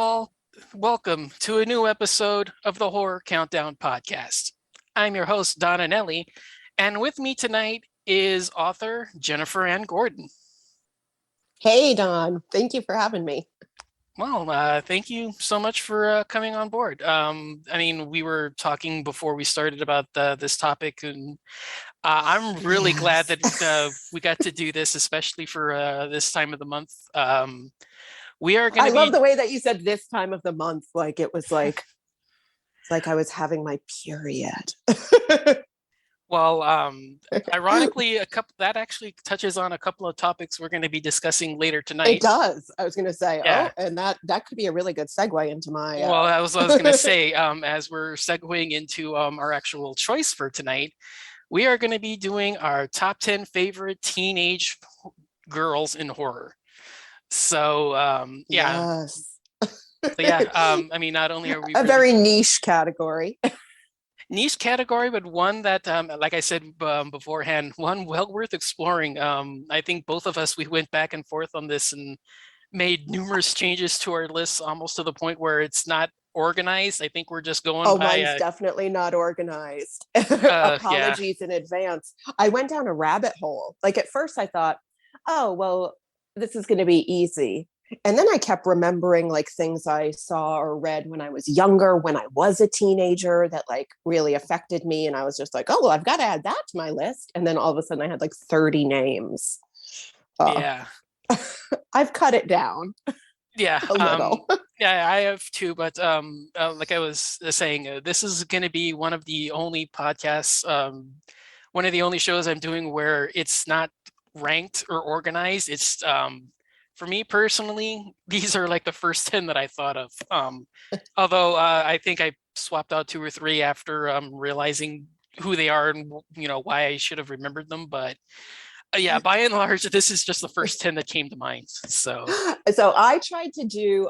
all. Welcome to a new episode of the Horror Countdown podcast. I'm your host, Donna Nelly, and with me tonight is author Jennifer Ann Gordon. Hey, Don. Thank you for having me. Well, thank you so much for coming on board. We were talking before we started about this topic, and I'm really glad Yes. that we got to do this, especially for this time of the month. We are going I to love be the way that you said this time of the month. Like it was like it's like I was having my period. Well, ironically, a couple that actually touches on a couple of topics we're going to be discussing later It tonight. does. I was going to say, Yeah. and that could be a really good segue into my. Well, I was going to say, as we're segueing into our actual choice for tonight, we are going to be doing our top 10 favorite teenage girls in horror. So, yeah. Yes. So, yeah. Not only are we A really very niche category. niche category, but one that, like I said beforehand, one well worth exploring. I think both of us, we went back and forth on this and made numerous changes to our lists, almost to the point where it's not organized. I think we're just going Oh, by, mine's definitely not organized. yeah, Apologies in advance. I went down a rabbit hole. Like at first I thought, oh, well, this is going to be easy. And then I kept remembering like things I saw or read when I was younger, when I was a teenager that like really affected me. And I was just like, oh, well, I've got to add that to my list. And then all of a sudden I had like 30 names. Uh, yeah, I've cut it down yeah. a little. Yeah, I have too, but like I was saying, this is going to be one of the only podcasts, one of the only shows I'm doing where it's not ranked or organized. It's for me personally, these are like the first 10 that I thought of. Although I think I swapped out two or three after realizing who they are and why I should have remembered them. But yeah, by and large, this is just the first 10 that came to mind. So So I tried to do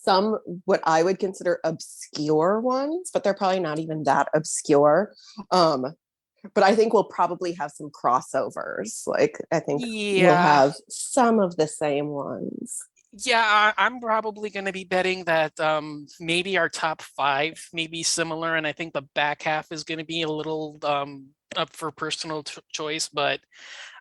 some what I would consider obscure ones, but they're probably not even that obscure. Um, but I think we'll probably have some crossovers. Like I think we'll yeah. have some of the same ones. Yeah, I'm probably going to be betting that maybe our top five may be similar, and I think the back half is going to be a little up for personal choice. But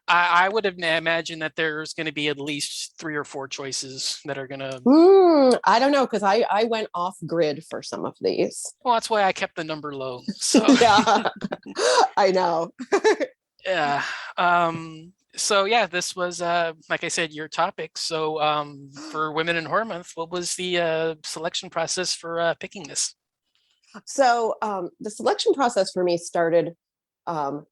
I would have imagined that there's going to be at least three or four choices that are going to. I don't know because I went off grid for some of these. Well, that's why I kept the number low. So Yeah, I know. yeah. So yeah, this was like I said, your topic. So for Women in Horror Month, what was the selection process for picking this? So the selection process for me started um,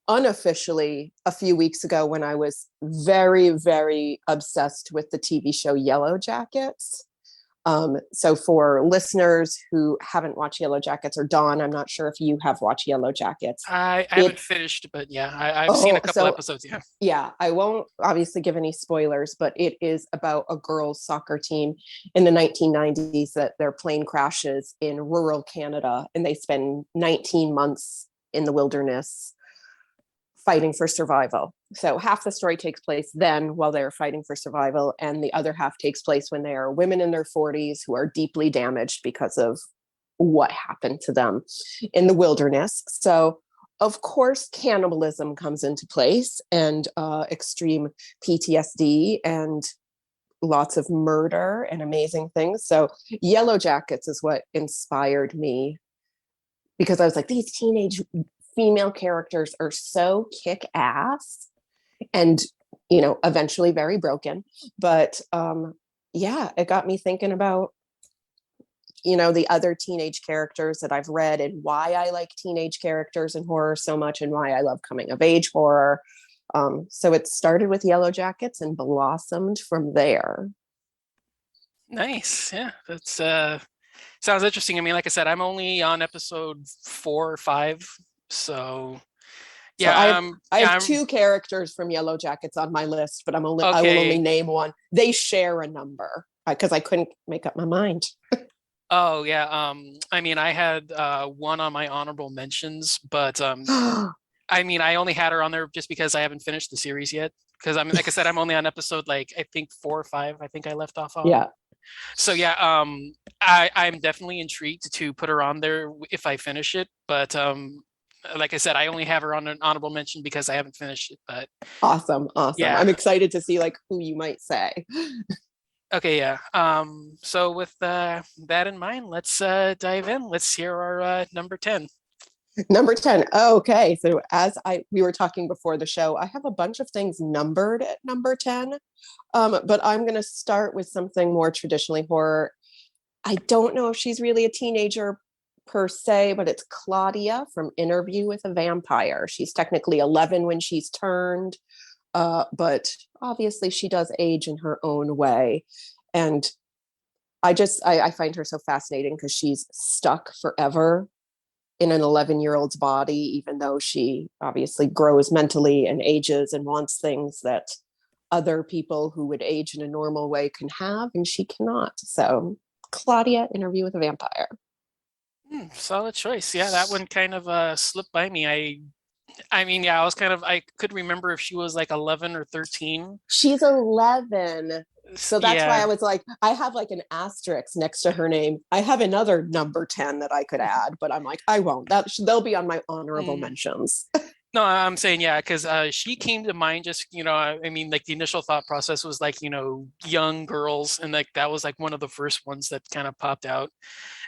unofficially a few weeks ago when I was very, very obsessed with the TV show Yellow Jackets. So for listeners who haven't watched Yellow Jackets, or Dawn, I'm not sure if you have watched Yellow Jackets. I haven't finished, but yeah, I've seen a Oh, couple so episodes. Yeah. yeah, I won't obviously give any spoilers, but it is about a girls' soccer team in the 1990s that their plane crashes in rural Canada and they spend 19 months in the wilderness fighting for survival. So half the story takes place then while they're fighting for survival, and the other half takes place when they are women in their 40s who are deeply damaged because of what happened to them in the wilderness. So of course, cannibalism comes into place and extreme PTSD and lots of murder and amazing things. So Yellow Jackets is what inspired me because I was like, these teenage female characters are so kick ass and, eventually very broken. But yeah, it got me thinking about the other teenage characters that I've read and why I like teenage characters in horror so much and why I love coming of age horror. So it started with Yellow Jackets and blossomed from there. Nice. Yeah, that's sounds interesting. Like I said, I'm only on episode 4 or 5, so So yeah, I yeah, have I'm two characters from Yellow Jackets on my list, but I will only okay. name one. They share a number because I couldn't make up my mind. Oh yeah, I had one on my honorable mentions, but I only had her on there just because I haven't finished the series yet. Because like I said, I'm only on episode like I think 4 or 5. I think I left off on. Yeah. So yeah, I'm definitely intrigued to put her on there if I finish it. But like I said, I only have her on an honorable mention because I haven't finished it. But Awesome, awesome. yeah, I'm excited to see like who you might say. okay, yeah. So with that in mind, let's dive in. Let's hear our number 10. Number 10. Oh, okay. So as I we were talking before the show, I have a bunch of things numbered at number 10. But I'm gonna start with something more traditionally horror. I don't know if she's really a teenager per se, but it's Claudia from Interview with a Vampire. She's technically 11 when she's turned, but obviously she does age in her own way. And I find her so fascinating because she's stuck forever in an 11-year-old's body, even though she obviously grows mentally and ages and wants things that other people who would age in a normal way can have, and she cannot. So, Claudia, Interview with a Vampire. Solid choice. Yeah, that one kind of slipped by me. I mean, yeah, I could remember if she was like 11 or 13. She's 11. So that's why Yeah. I was like, I have like an asterisk next to her name. I have another number 10 that I could add, but I'm like, I won't. They'll be on my honorable Mm. mentions. No, I'm saying yeah, because she came to mind just, I mean, like the initial thought process was like, young girls, and like that was like one of the first ones that kind of popped out.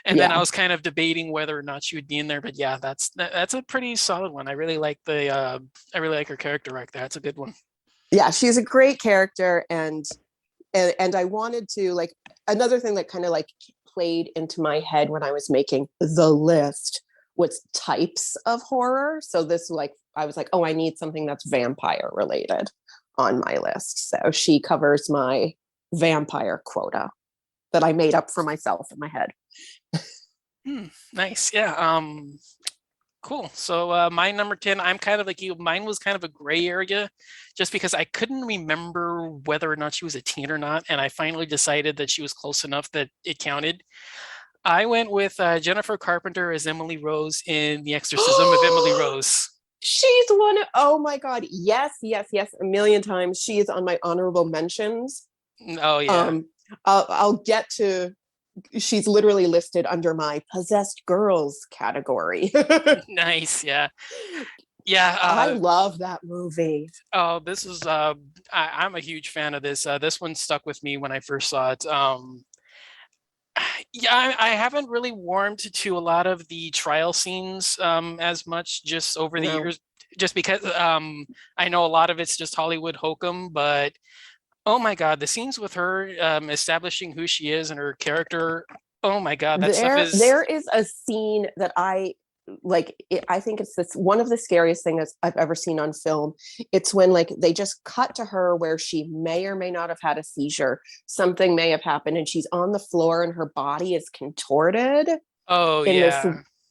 And then I Yeah. was kind of debating whether or not she would be in there, but yeah, that's a pretty solid one. I really like her character right there. That's a good one. Yeah, she's a great character, and I wanted to like another thing that kind of like played into my head when I was making the list was types of horror. So this like I was like, oh, I need something that's vampire related on my list. So she covers my vampire quota that I made up for myself in my head. Nice. Yeah. Cool. So my number 10, I'm kind of like you. Mine was kind of a gray area just because I couldn't remember whether or not she was a teen or not. And I finally decided that she was close enough that it counted. I went with Jennifer Carpenter as Emily Rose in The Exorcism of Emily Rose. She's one. Oh my God. Yes, yes, yes. A million times. She is on my honorable mentions. Oh, yeah. Um, I'll get to she's literally listed under my possessed girls category. Nice. Yeah. Yeah. I love that movie. Oh, this is, I'm a huge fan of this. This one stuck with me when I first saw it. Yeah, I haven't really warmed to a lot of the trial scenes as much just over the No. years, just because I know a lot of it's just Hollywood hokum, but oh my God, the scenes with her establishing who she is and her character, oh my God, that stuff is, There is a scene that I like I think it's this one of the scariest things I've ever seen on film. It's when like they just cut to her where she may or may not have had a seizure. Something may have happened and she's on the floor and her body is contorted oh in this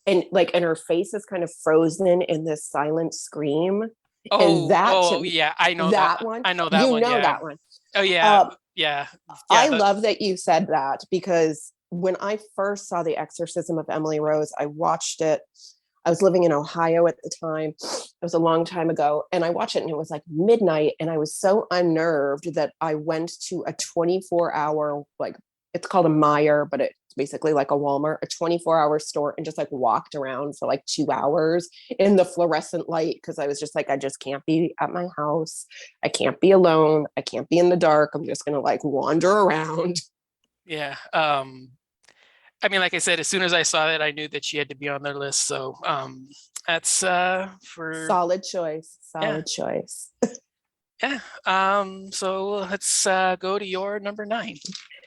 yeah. and her face is kind of frozen in this silent scream. And Oh, that oh to yeah, I know that. that one, I know that you one, know yeah. that one. Oh yeah, Uh, yeah, yeah, I the love that you said that because when I first saw The Exorcism of Emily Rose, I watched it. I was living in Ohio at the time. It was a long time ago. And I watched it and it was like midnight. And I was so unnerved that I went to a 24-hour, like it's called a Meijer, but it's basically like a Walmart, a 24-hour store, and just like walked around for like 2 hours in the fluorescent light because I was just like, I just can't be at my house. I can't be alone. I can't be in the dark. I'm just gonna like wander around. yeah. I mean, like I said, as soon as I saw it, I knew that she had to be on their list. So that's for Solid choice. yeah, Solid choice. yeah. So let's go to your number 9.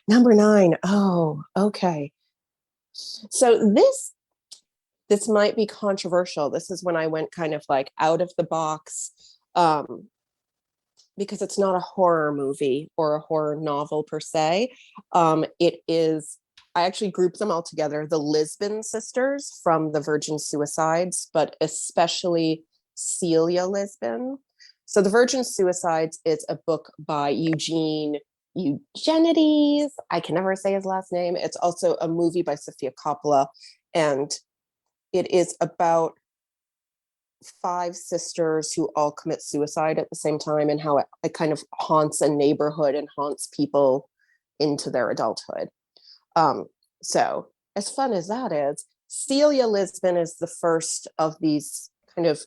Number 9. Oh, okay. So this might be controversial. This is when I went kind of like out of the box because it's not a horror movie or a horror novel per se. It is, I actually grouped them all together, the Lisbon sisters from the Virgin Suicides, but especially Celia Lisbon. So the Virgin Suicides is a book by Eugene Eugenides. I can never say his last name. It's also a movie by Sofia Coppola, and it is about 5 sisters who all commit suicide at the same time and how it kind of haunts a neighborhood and haunts people into their adulthood. So as fun as that is, Celia Lisbon is the first of these kind of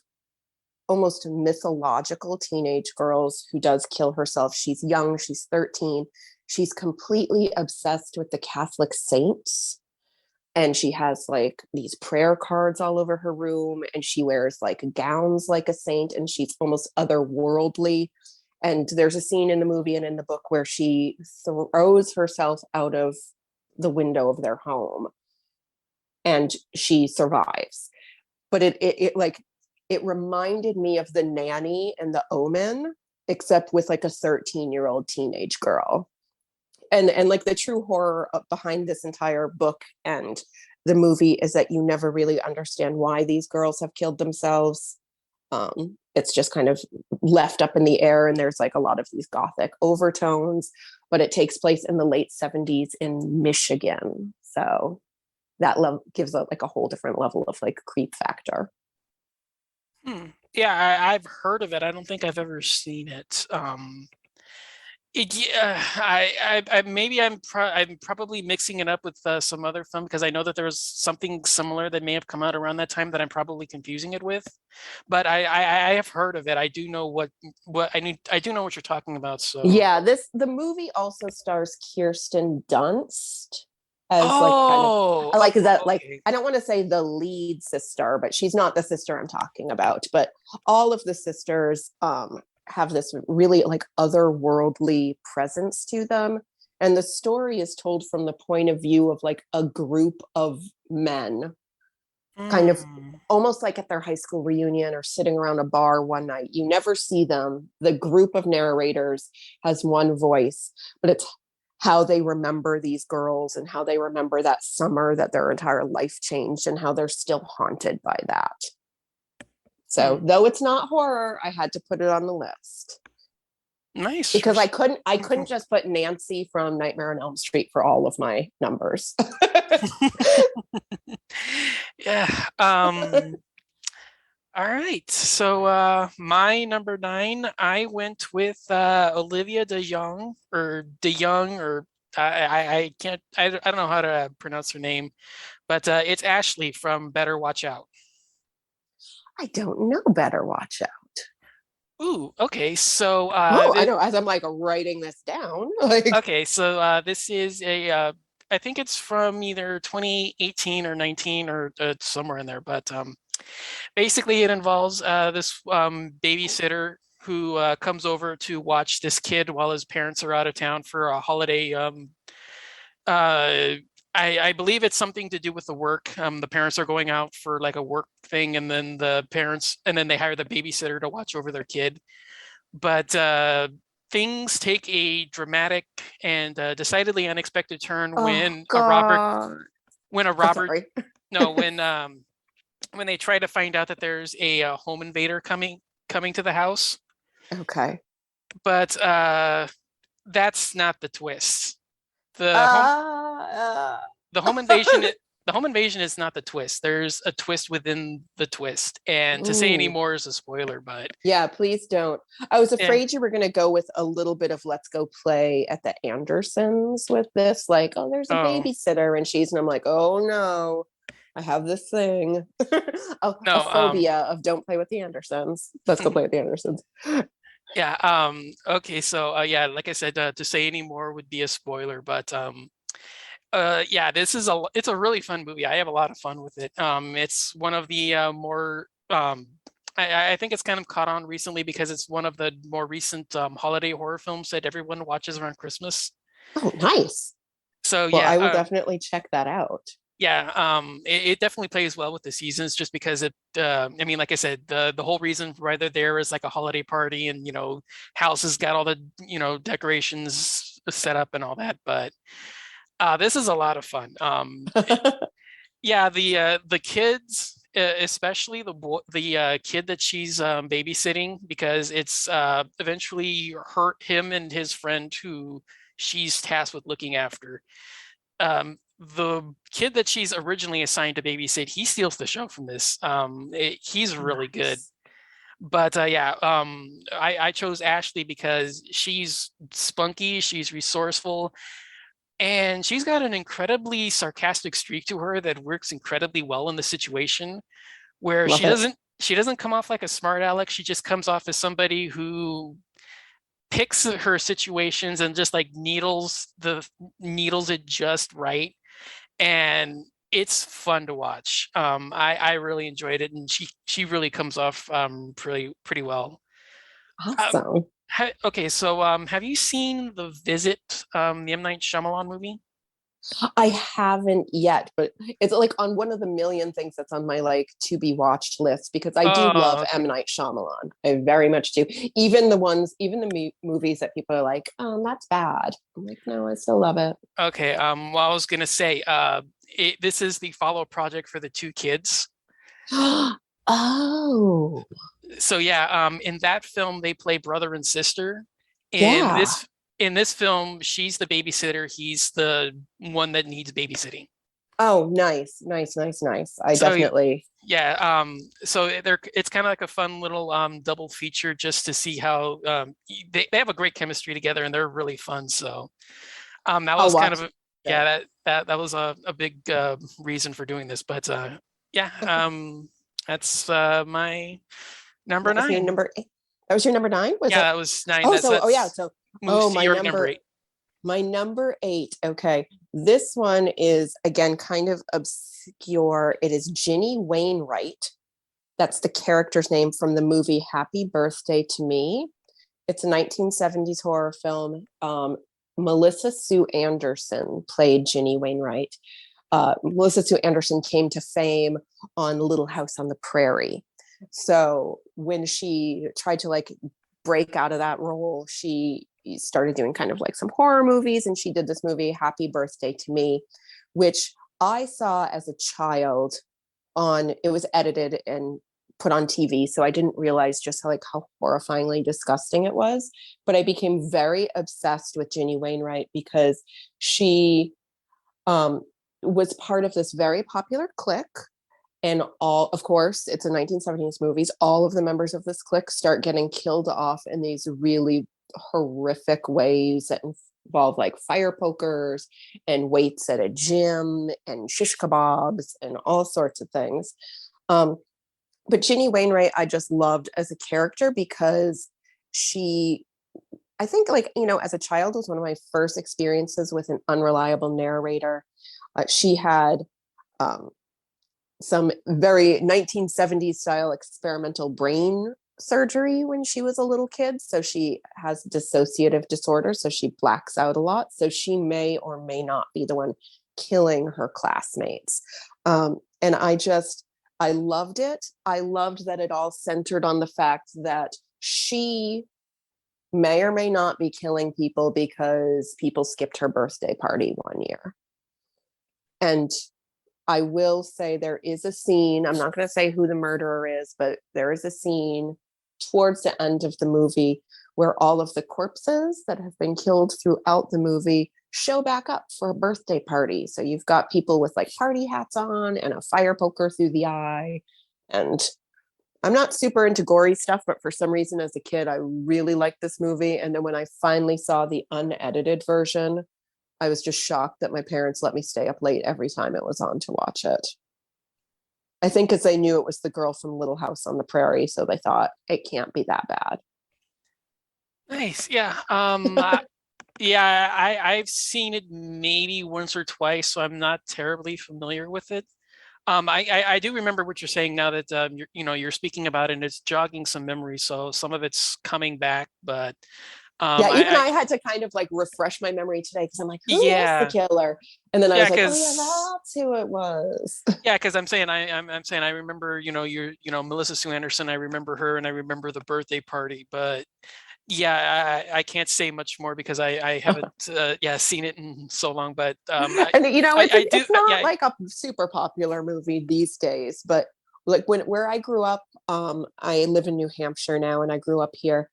almost mythological teenage girls who does kill herself. She's young, she's 13. She's completely obsessed with the Catholic saints. And she has like these prayer cards all over her room, and she wears like gowns like a saint, and she's almost otherworldly. And there's a scene in the movie and in the book where she throws herself out of the window of their home and she survives. But it like it reminded me of The Nanny and The Omen, except with like a 13-year-old teenage girl. And like the true horror behind this entire book and the movie is that you never really understand why these girls have killed themselves. It's just kind of left up in the air, and there's like a lot of these gothic overtones, but it takes place in the late 70s in Michigan. So that gives it like a whole different level of like creep factor. Yeah, I've heard of it. I don't think I've ever seen it. Yeah, I maybe I'm probably mixing it up with some other film because I know that there was something similar that may have come out around that time that I'm probably confusing it with. But I have heard of it. I do know what I need. I do know what you're talking about. So Yeah, the movie also stars Kirsten Dunst as like kind of oh, I like is that like okay. I don't want to say the lead sister, but she's not the sister I'm talking about. But all of the sisters have this really like otherworldly presence to them. And the story is told from the point of view of like a group of men, kind of Hmm. almost like at their high school reunion or sitting around a bar one night. You never see them. The group of narrators has one voice, but it's how they remember these girls and how they remember that summer that their entire life changed and how they're still haunted by that. So, Hmm. though it's not horror, I had to put it on the list Nice. because I couldn't just put Nancy from Nightmare on Elm Street for all of my numbers. Yeah. All right. So my number nine, I went with Olivia DeJonge or DeYoung or I can't I don't know how to pronounce her name, but it's Ashley from Better Watch Out. I don't know better. Watch out. Ooh, okay. So Oh, I know. As I'm like writing this down, like, this is a I think it's from either 2018 or 19 or somewhere in there, but basically it involves this babysitter who comes over to watch this kid while his parents are out of town for a holiday. Uh, I believe it's something to do with the work. The parents are going out for like a work thing, and then they hire the babysitter to watch over their kid. But things take a dramatic and decidedly unexpected turn oh god. when a Oh, Robert, sorry. no, when they try to find out that there's a home invader coming to the house. Okay. But that's not the twist. The home Uh, the home invasion the home invasion is not the twist. There's a twist within the twist. And to say any ooh. more is a spoiler, but Yeah, please don't. I was yeah. afraid you were going to go with a little bit of let's go play at the Andersons with this. Like, oh, there's a Oh, babysitter and I'm like, oh no, I have this thing, a no, phobia of don't play with the Andersons. Let's go play with the Andersons. yeah, okay, so yeah, like I said, to say any more would be a spoiler, but yeah, it's a really fun movie. I have a lot of fun with it. It's one of the more I think it's kind of caught on recently because it's one of the more recent holiday horror films that everyone watches around Christmas. Oh, nice. So Well, yeah, I will definitely check that out. yeah, it definitely plays well with the seasons just because I mean, like I said, the whole reason why they're there is like a holiday party and, houses got all the, decorations set up and all that. But this is a lot of fun. Yeah, the kids, especially the kid that she's babysitting, because it's eventually him and his friend who she's tasked with looking after. The kid that she's originally assigned to babysit, he steals the show from this. He's really good. Nice. But yeah, I chose Ashley because she's spunky, she's resourceful. and she's got an incredibly sarcastic streak to her that works incredibly well in the situation, where Love it. she doesn't come off like a smart aleck. She just comes off as somebody who picks her situations and just like needles it just right, and it's fun to watch. I really enjoyed it, and she really comes off pretty well. Um, Awesome. okay, so have you seen The Visit, the M. Night Shyamalan movie? I haven't yet, but it's like on one of the million things that's on my like to be watched list because I do love Oh, M. okay. Night Shyamalan. I very much do. Even the ones, even the movies that people are like, oh, that's bad. I'm like, no, I still love it. Okay. Well, I was gonna say, this is the follow project for the two kids. Oh, So yeah, in that film they play brother and sister. In yeah. this film, she's the babysitter. He's the one that needs babysitting. Oh, nice, nice, nice, nice. I So definitely. yeah, so they're it's kind of like a fun little double feature just to see how they have a great chemistry together and they're really fun. So that I'll was kind watch of it. yeah, that was a big reason for doing this. But yeah, that's my number That was your nine. number eight. That was your number nine, was Yeah, it? that was nine. Oh, so oh yeah, That's so moves oh to your number eight. my number eight. Okay, this one is again kind of obscure. It is Ginny Wainwright. That's the character's name from the movie Happy Birthday to Me. It's a 1970s horror film. Melissa Sue Anderson played Ginny Wainwright. Melissa Sue Anderson came to fame on Little House on the Prairie. So when she tried to like break out of that role, she started doing kind of like some horror movies, and she did this movie Happy Birthday to Me, which I saw as a child. On it was edited and put on TV, so I didn't realize just how horrifyingly disgusting it was. But I became very obsessed with Ginny Wainwright because she um, was part of this very popular clique. And all, of course, it's a 1970s movies. All of the members of this clique start getting killed off in these really horrific ways that involve like fire pokers and weights at a gym and shish kebabs and all sorts of things. Um, but Ginny Wainwright, I just loved as a character because she, I think, like, as a child, was one of my first experiences with an unreliable narrator. She had um, some very 1970s style experimental brain surgery when she was a little kid. So she has dissociative disorder. So she blacks out a lot. So she may or may not be the one killing her classmates. And I loved it. I loved that it all centered on the fact that she may or may not be killing people because people skipped her birthday party one year. And I will say there is a scene, I'm not going to say who the murderer is, but there is a scene towards the end of the movie where all of the corpses that have been killed throughout the movie show back up for a birthday party. So you've got people with like party hats on and a fire poker through the eye. And I'm not super into gory stuff, but for some reason as a kid, I really liked this movie. And then when I finally saw the unedited version, I was just shocked that my parents let me stay up late every time it was on to watch it. I think because they knew it was the girl from Little House on the Prairie, so they thought it can't be that bad. Nice. Yeah. Yeah, I've seen it maybe once or twice, so I'm not terribly familiar with it. I do remember what you're saying now that you're speaking about it, and it's jogging some memories. So some of it's coming back, but Yeah, even I I had to kind of like refresh my memory today because I'm like, who was the yeah, killer? And then I yeah, was like, oh yeah, because that's who it was. yeah, because I'm saying I'm saying I remember Melissa Sue Anderson. I remember her, and I remember the birthday party, but yeah, I can't say much more because I haven't yeah seen it in so long. But And I do it's not yeah. like a super popular movie these days, but like where I grew up, I live in New Hampshire now, and I grew up here,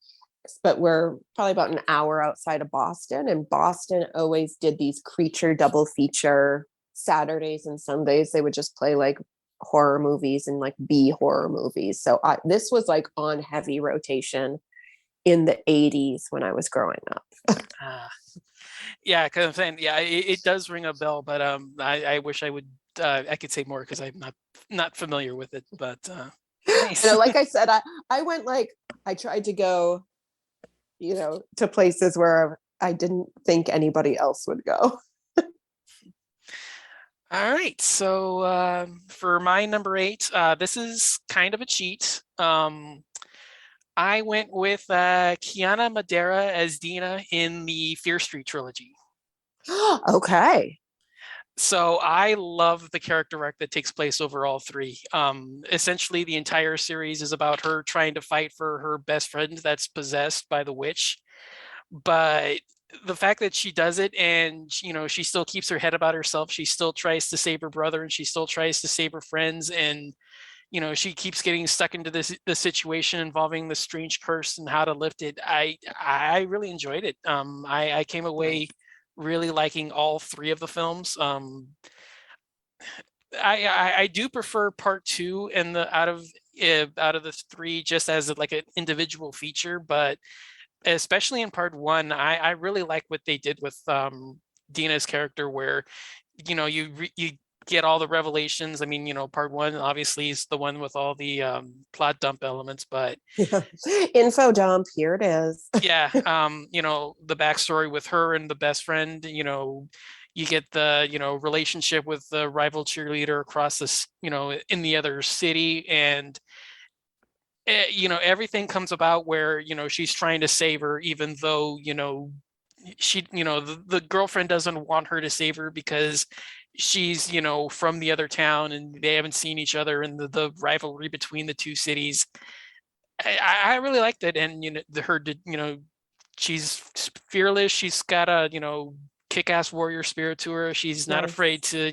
but we're probably about an hour outside of Boston. And Boston always did these creature double feature Saturdays and Sundays. They would just play like horror movies and like B horror movies. So this was like on heavy rotation in the 80s when I was growing up. Uh, Yeah, because I'm saying, yeah, it does ring a bell, but I wish I could say more because I'm not familiar with it. But nice. Like I said, I went like I tried to go, to places where I didn't think anybody else would go. All right, so for my number eight, this is kind of a cheat. I went with Kiana Madeira as Dina in the Fear Street trilogy. Okay. So I love the character arc that takes place over all three. Essentially, the entire series is about her trying to fight for her best friend that's possessed by the witch. But the fact that she does it and she still keeps her head about herself, she still tries to save her brother and she still tries to save her friends, and she keeps getting stuck into the situation involving the strange curse and how to lift it. I really enjoyed it. I came away really liking all three of the films. I do prefer part two and the out of the three just as like an individual feature, but especially in part one, I really like what they did with Dina's character, where you get all the revelations. I mean, part one obviously is the one with all the plot dump elements, but Yeah. Info dump, here it is. yeah, the backstory with her and the best friend, you get the relationship with the rival cheerleader across this, in the other city, and everything comes about where she's trying to save her, even though she the girlfriend doesn't want her to save her because she's from the other town and they haven't seen each other, and the rivalry between the two cities. I really liked it, and she's fearless. She's got a kick-ass warrior spirit to her. She's not Nice. afraid to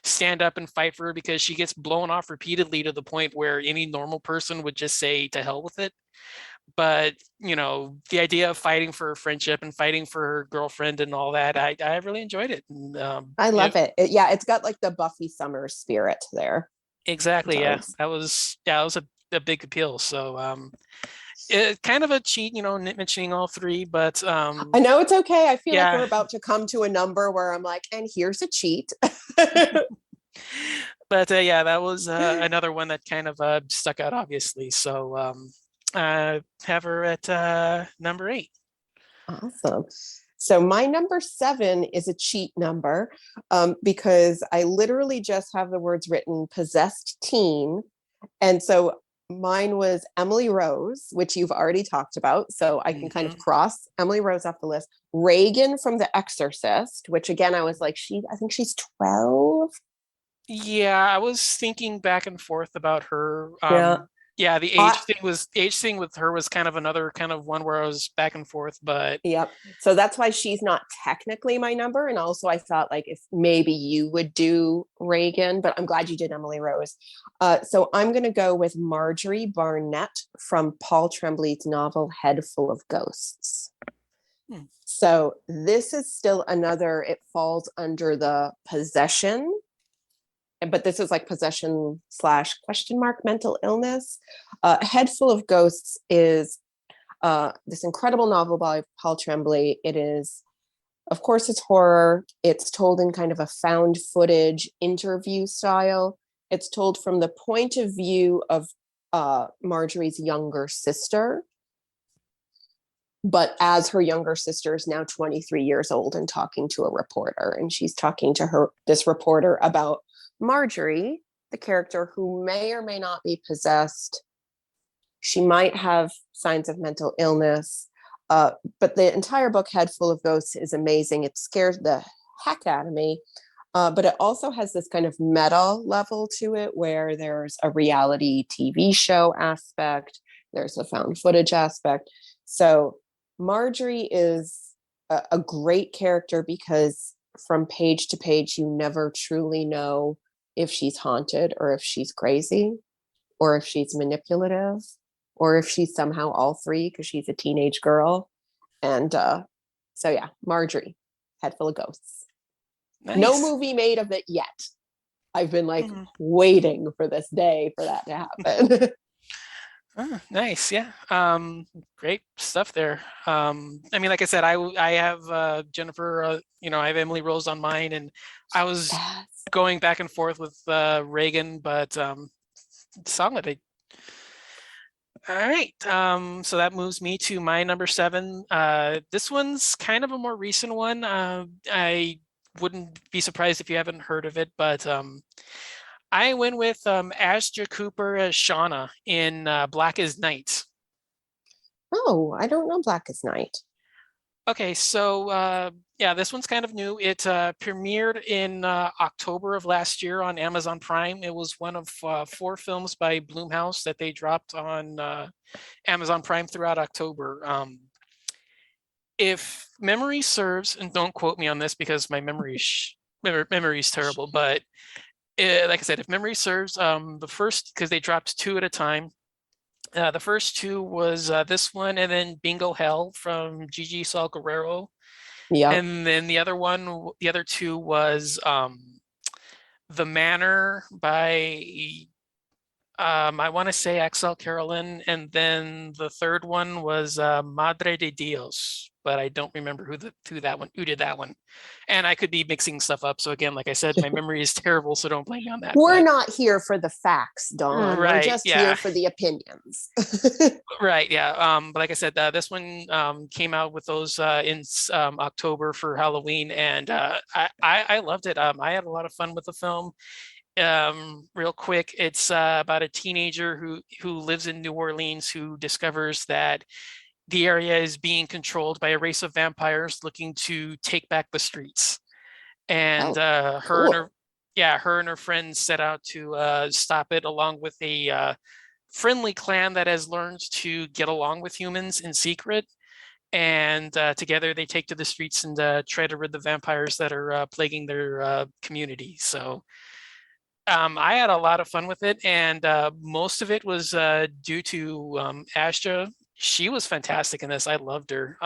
stand up and fight for her, because she gets blown off repeatedly to the point where any normal person would just say to hell with it. But the idea of fighting for her friendship and fighting for her girlfriend and all that, I really enjoyed it. And, I love it. Yeah, it's got like the Buffy Summers spirit there. It exactly, yeah, does. that was a big appeal. So it kind of a cheat, mentioning all three, but I know it's okay. I feel like we're yeah. about to come to a number where I'm like, and here's a cheat. But yeah, that was another one that kind of stuck out, obviously. So have her at number eight. Awesome. So my number 7 is a cheat number because I literally just have the words written possessed teen. And so mine was Emily Rose, which you've already talked about. So I can kind of cross Emily Rose off the list. Reagan from The Exorcist, which again, I was like, I think she's 12. Yeah, I was thinking back and forth about her. Yeah. Yeah, the I, age thing with her was kind of another kind of one where I was back and forth, but Yep. So that's why she's not technically my number. And also, I thought like if maybe you would do Reagan, but I'm glad you did Emily Rose. So I'm going to go with Marjorie Barnett from Paul Tremblay's novel Head Full of Ghosts. So this is still another, it falls under the possession, but this is like possession slash question mark mental illness. Head Full of Ghosts is this incredible novel by Paul Tremblay. It is, of course, it's horror. It's told in kind of a found footage interview style. It's told from the point of view of Marjorie's younger sister. But as her younger sister is now 23 years old and talking to a reporter, and she's talking to this reporter about Marjorie, the character who may or may not be possessed. She might have signs of mental illness, but the entire book, Head Full of Ghosts, is amazing. It scares the heck out of me, but it also has this kind of meta level to it where there's a reality TV show aspect, there's a found footage aspect. So Marjorie is a great character because from page to page, you never truly know if she's haunted or if she's crazy or if she's manipulative or if she's somehow all three because she's a teenage girl. And so, yeah, Marjorie, Head Full of Ghosts. nice. No movie made of it yet. I've been like waiting for this day for that to happen. Oh, nice. Yeah. Great stuff there. I mean, like I said, I have Jennifer, I have Emily Rose on mine, and I was Yes. going back and forth with Reagan, but solid. All right. So that moves me to my number seven. This one's kind of a more recent one. I wouldn't be surprised if you haven't heard of it, but I went with Asja Cooper as Shauna in Black as Night. Oh, I don't know Black as Night. Okay, so yeah, this one's kind of new. It premiered in October of last year on Amazon Prime. It was one of four films by Blumhouse that they dropped on Amazon Prime throughout October. If memory serves, and don't quote me on this because my memory is terrible, but like I said, if memory serves, the first, because they dropped two at a time. The first two was this one, and then Bingo Hell from Gigi Saul Guerrero, Yeah. and then the other two was The Manor by I want to say Axel Carolyn, and then the third one was Madre de Dios, but I don't remember who did that one, and I could be mixing stuff up. So again, like I said, my memory is terrible, so don't blame me on that. We're But not here for the facts, Dawn. We're right, just here yeah, for the opinions. right, yeah. But like I said, this one came out with those in October for Halloween, and I loved it. I had a lot of fun with the film. Real quick, it's about a teenager who lives in New Orleans who discovers that the area is being controlled by a race of vampires looking to take back the streets. And Oh, cool. her and her friends set out to stop it, along with a friendly clan that has learned to get along with humans in secret. And together they take to the streets and try to rid the vampires that are plaguing their community. So I had a lot of fun with it, and most of it was due to Asha. She was fantastic in this. I loved her.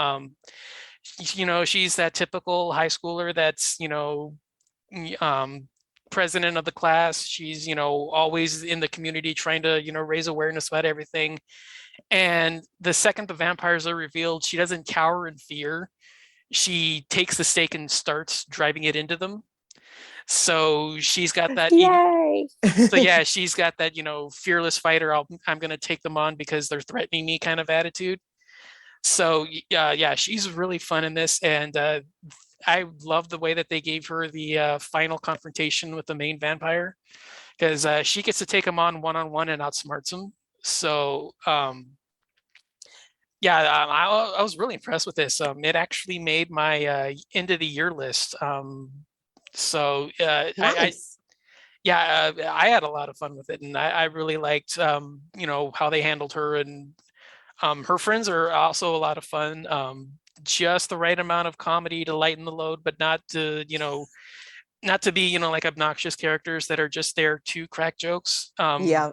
She's that typical high schooler that's, president of the class. She's, always in the community trying to, raise awareness about everything. And the second the vampires are revealed, she doesn't cower in fear. She takes the stake and starts driving it into them. So she's got that Yay. so yeah, she's got that, fearless fighter. I'm going to take them on because they're threatening me kind of attitude. So yeah, she's really fun in this, and I love the way that they gave her the final confrontation with the main vampire, because she gets to take him on one and outsmarts him. So yeah, I was really impressed with this. It actually made my end of the year list. So Nice. I had a lot of fun with it, and I really liked how they handled her, and her friends are also a lot of fun. Just the right amount of comedy to lighten the load, but not to be like obnoxious characters that are just there to crack jokes. Yeah.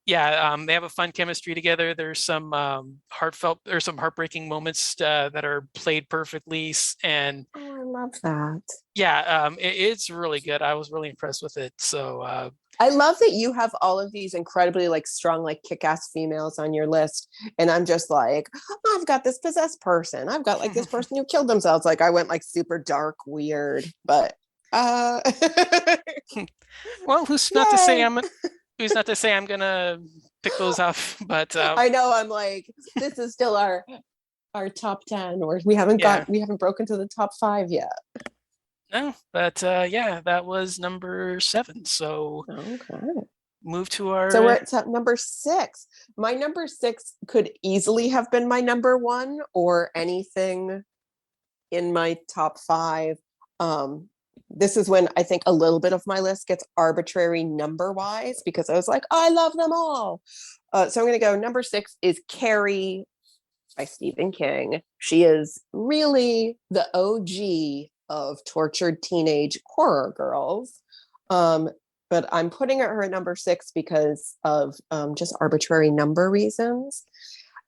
Yeah, they have a fun chemistry together. There's some some heartbreaking moments that are played perfectly, and Oh, I love that. yeah, it's really good. I was really impressed with it. So I love that you have all of these incredibly like strong, like kick-ass females on your list. And I'm just like, I've got this possessed person. I've got like this person who killed themselves. Like I went like super dark, weird, but well, yay. who's not to say I'm gonna pick those off, but I know I'm like, this is still our top 10, or yeah, we haven't broken to the top 5 yet. no, but yeah, that was number seven. So Okay. move to So we're our at number 6. My number 6 could easily have been my number 1 or anything in my top 5. This is when I think a little bit of my list gets arbitrary number wise, because I was like, I love them all. So I'm going to go number 6 is Carrie by Stephen King. She is really the OG of tortured teenage horror girls. But I'm putting her at number 6 because of just arbitrary number reasons.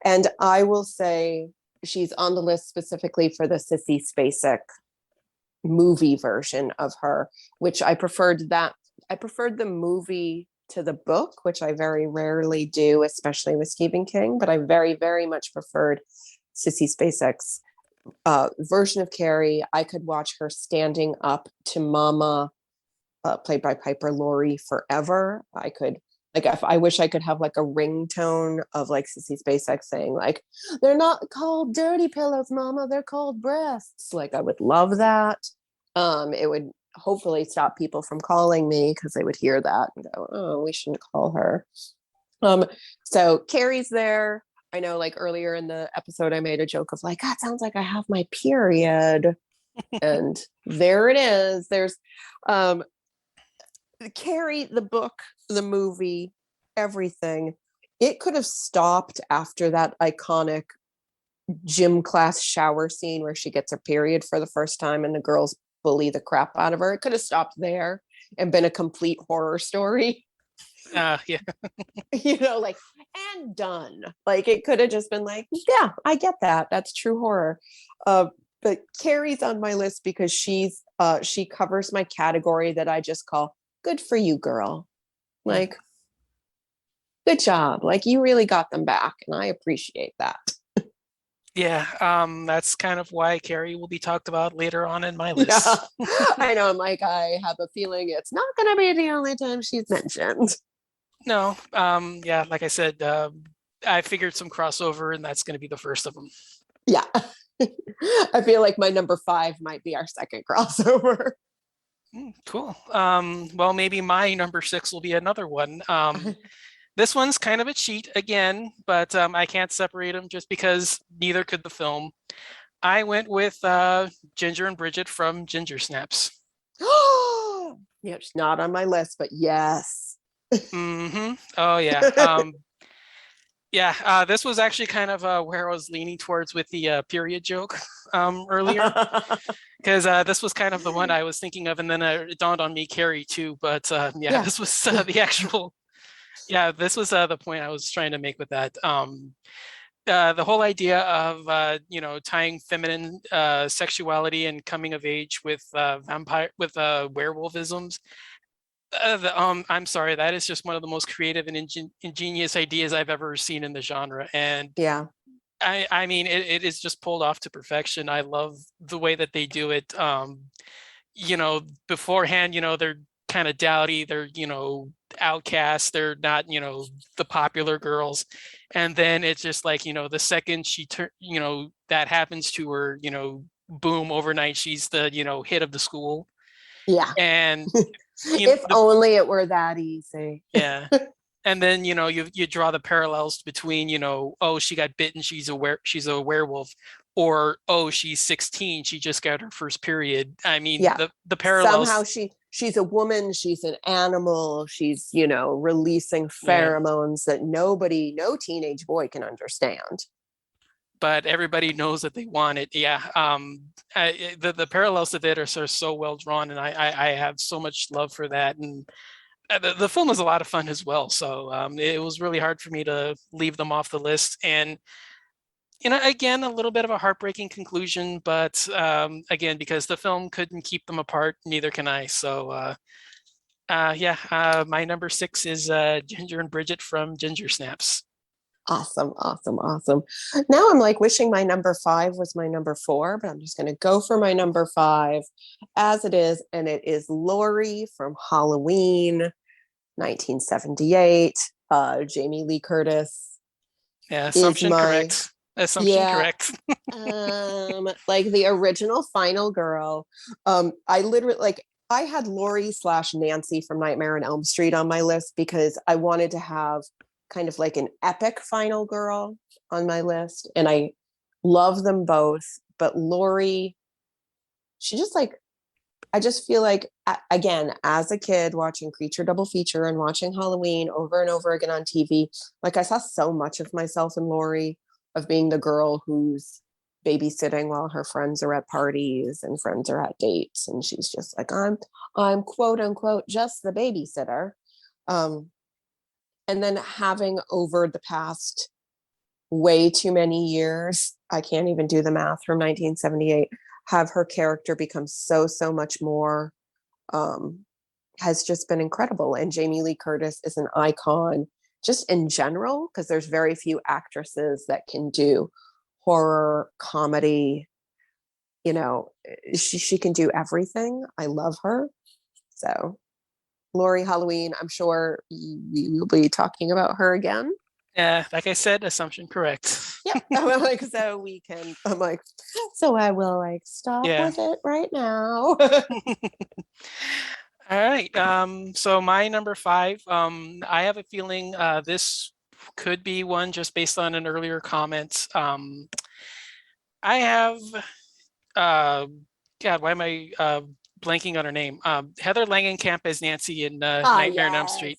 And I will say she's on the list specifically for the Sissy Spacek movie version of her, which I preferred the movie to the book, which I very rarely do, especially with Stephen King, but I very, very much preferred Sissy Spacek's version of Carrie. I could watch her standing up to Mama, played by Piper Laurie, forever. I could, like, if I wish I could have like a ringtone of like Sissy Spacek saying like, "They're not called dirty pillows, Mama, they're called breasts." Like, I would love that. It would hopefully stop people from calling me because they would hear that and go, "Oh, we shouldn't call her." So Carrie's there. I know, like, earlier in the episode, I made a joke of like, "God, sounds like I have my period," and there it is. There's Carrie, the book, the movie, everything. It could have stopped after that iconic gym class shower scene where she gets her period for the first time and the girls bully the crap out of her. It could have stopped there and been a complete horror story. Yeah. Like, and done. Like, it could have just been like, yeah, I get that. That's true horror. But Carrie's on my list because she covers my category that I just call good for you, girl. Like, good job. Like, you really got them back, and I appreciate that. Yeah, that's kind of why Carrie will be talked about later on in my Yeah, list. I know. I'm like, I have a feeling it's not going to be the only time she's mentioned. No, yeah, like I said, I figured some crossover, and that's going to be the first of them. Yeah. I feel like my number 5 might be our second crossover. Cool. Well, maybe my number 6 will be another one. This one's kind of a cheat again, but I can't separate them just because neither could the film. I went with Ginger and Bridget from Ginger Snaps. Yeah, it's not on my list, but yes. Oh yeah. Yeah, this was actually kind of where I was leaning towards with the period joke earlier, because this was kind of the one I was thinking of, and then it dawned on me, Carrie too. But yeah, this was the actual. Yeah, this was the point I was trying to make with that. The whole idea of tying feminine sexuality and coming of age with werewolfisms. I'm sorry, that is just one of the most creative and ingenious ideas I've ever seen in the genre, and Yeah. I mean it is just pulled off to perfection. I love the way that they do it. Beforehand, they're kind of dowdy, they're outcasts, they're not the popular girls, and then it's just like the second she that happens to her, boom, overnight she's the hit of the school. Yeah. And If only it were that easy. yeah. And then you draw the parallels between oh, she got bitten, she's a werewolf, or oh, she's 16, she just got her first period. I mean, yeah, the parallels. Somehow she's a woman, she's an animal, she's releasing pheromones that no teenage boy can understand. But everybody knows that they want it. Yeah. The parallels of it are so well drawn, and I have so much love for that. And the film was a lot of fun as well. So it was really hard for me to leave them off the list. And again, a little bit of a heartbreaking conclusion, but again, because the film couldn't keep them apart, neither can I. So yeah, my number 6 is Ginger and Bridget from Ginger Snaps. Awesome. Now I'm like wishing my number 5 was my number 4, but I'm just going to go for my number 5 as it is. And it is Laurie from Halloween, 1978. Jamie Lee Curtis. Yeah, assumption correct. Like the original final girl. I literally, like, I had Laurie / Nancy from Nightmare on Elm Street on my list because I wanted to have kind of like an epic final girl on my list, and I love them both. But Laurie, she just, like, I just feel like, again, as a kid watching Creature Double Feature and watching Halloween over and over again on TV, like, I saw so much of myself in Laurie, of being the girl who's babysitting while her friends are at parties and friends are at dates, and she's just like, I'm quote unquote just the babysitter. And then having, over the past way too many years, I can't even do the math, from 1978, have her character become so much more has just been incredible. And Jamie Lee Curtis is an icon just in general, because there's very few actresses that can do horror, comedy. You know, she can do everything. I love her. So Lori Halloween, I'm sure we will be talking about her again. Yeah, like I said, assumption correct. Yep. I'm like, I'm like, so I will like stop Yeah. with it right now. All right. So my number five, I have a feeling this could be one just based on an earlier comment. I have uh God, why am I blanking on her name? Heather Langenkamp as Nancy in Nightmare on Elm Street.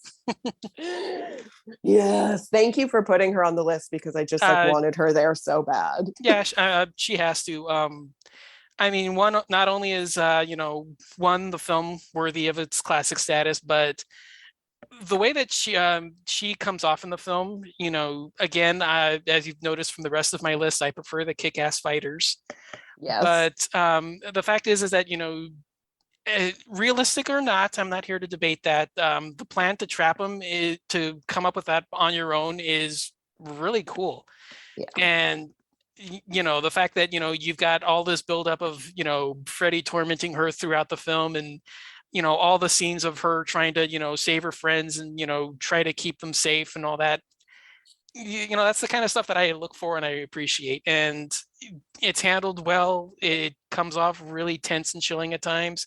Yes. Yes. Thank you for putting her on the list because I just like Uh, wanted her there so bad. yeah, she has to. I mean, one not only is one the film worthy of its classic status, but the way that she comes off in the film, again, as you've noticed from the rest of my list, I prefer the kick-ass fighters. Yes. But the fact is that realistic or not, I'm not here to debate that. The plan to trap him to come up with that on your own is really cool. Yeah. And the fact that you've got all this buildup of Freddy tormenting her throughout the film, and all the scenes of her trying to save her friends and try to keep them safe and all that. That's the kind of stuff that I look for and I appreciate, and it's handled well. It comes off really tense and chilling at times.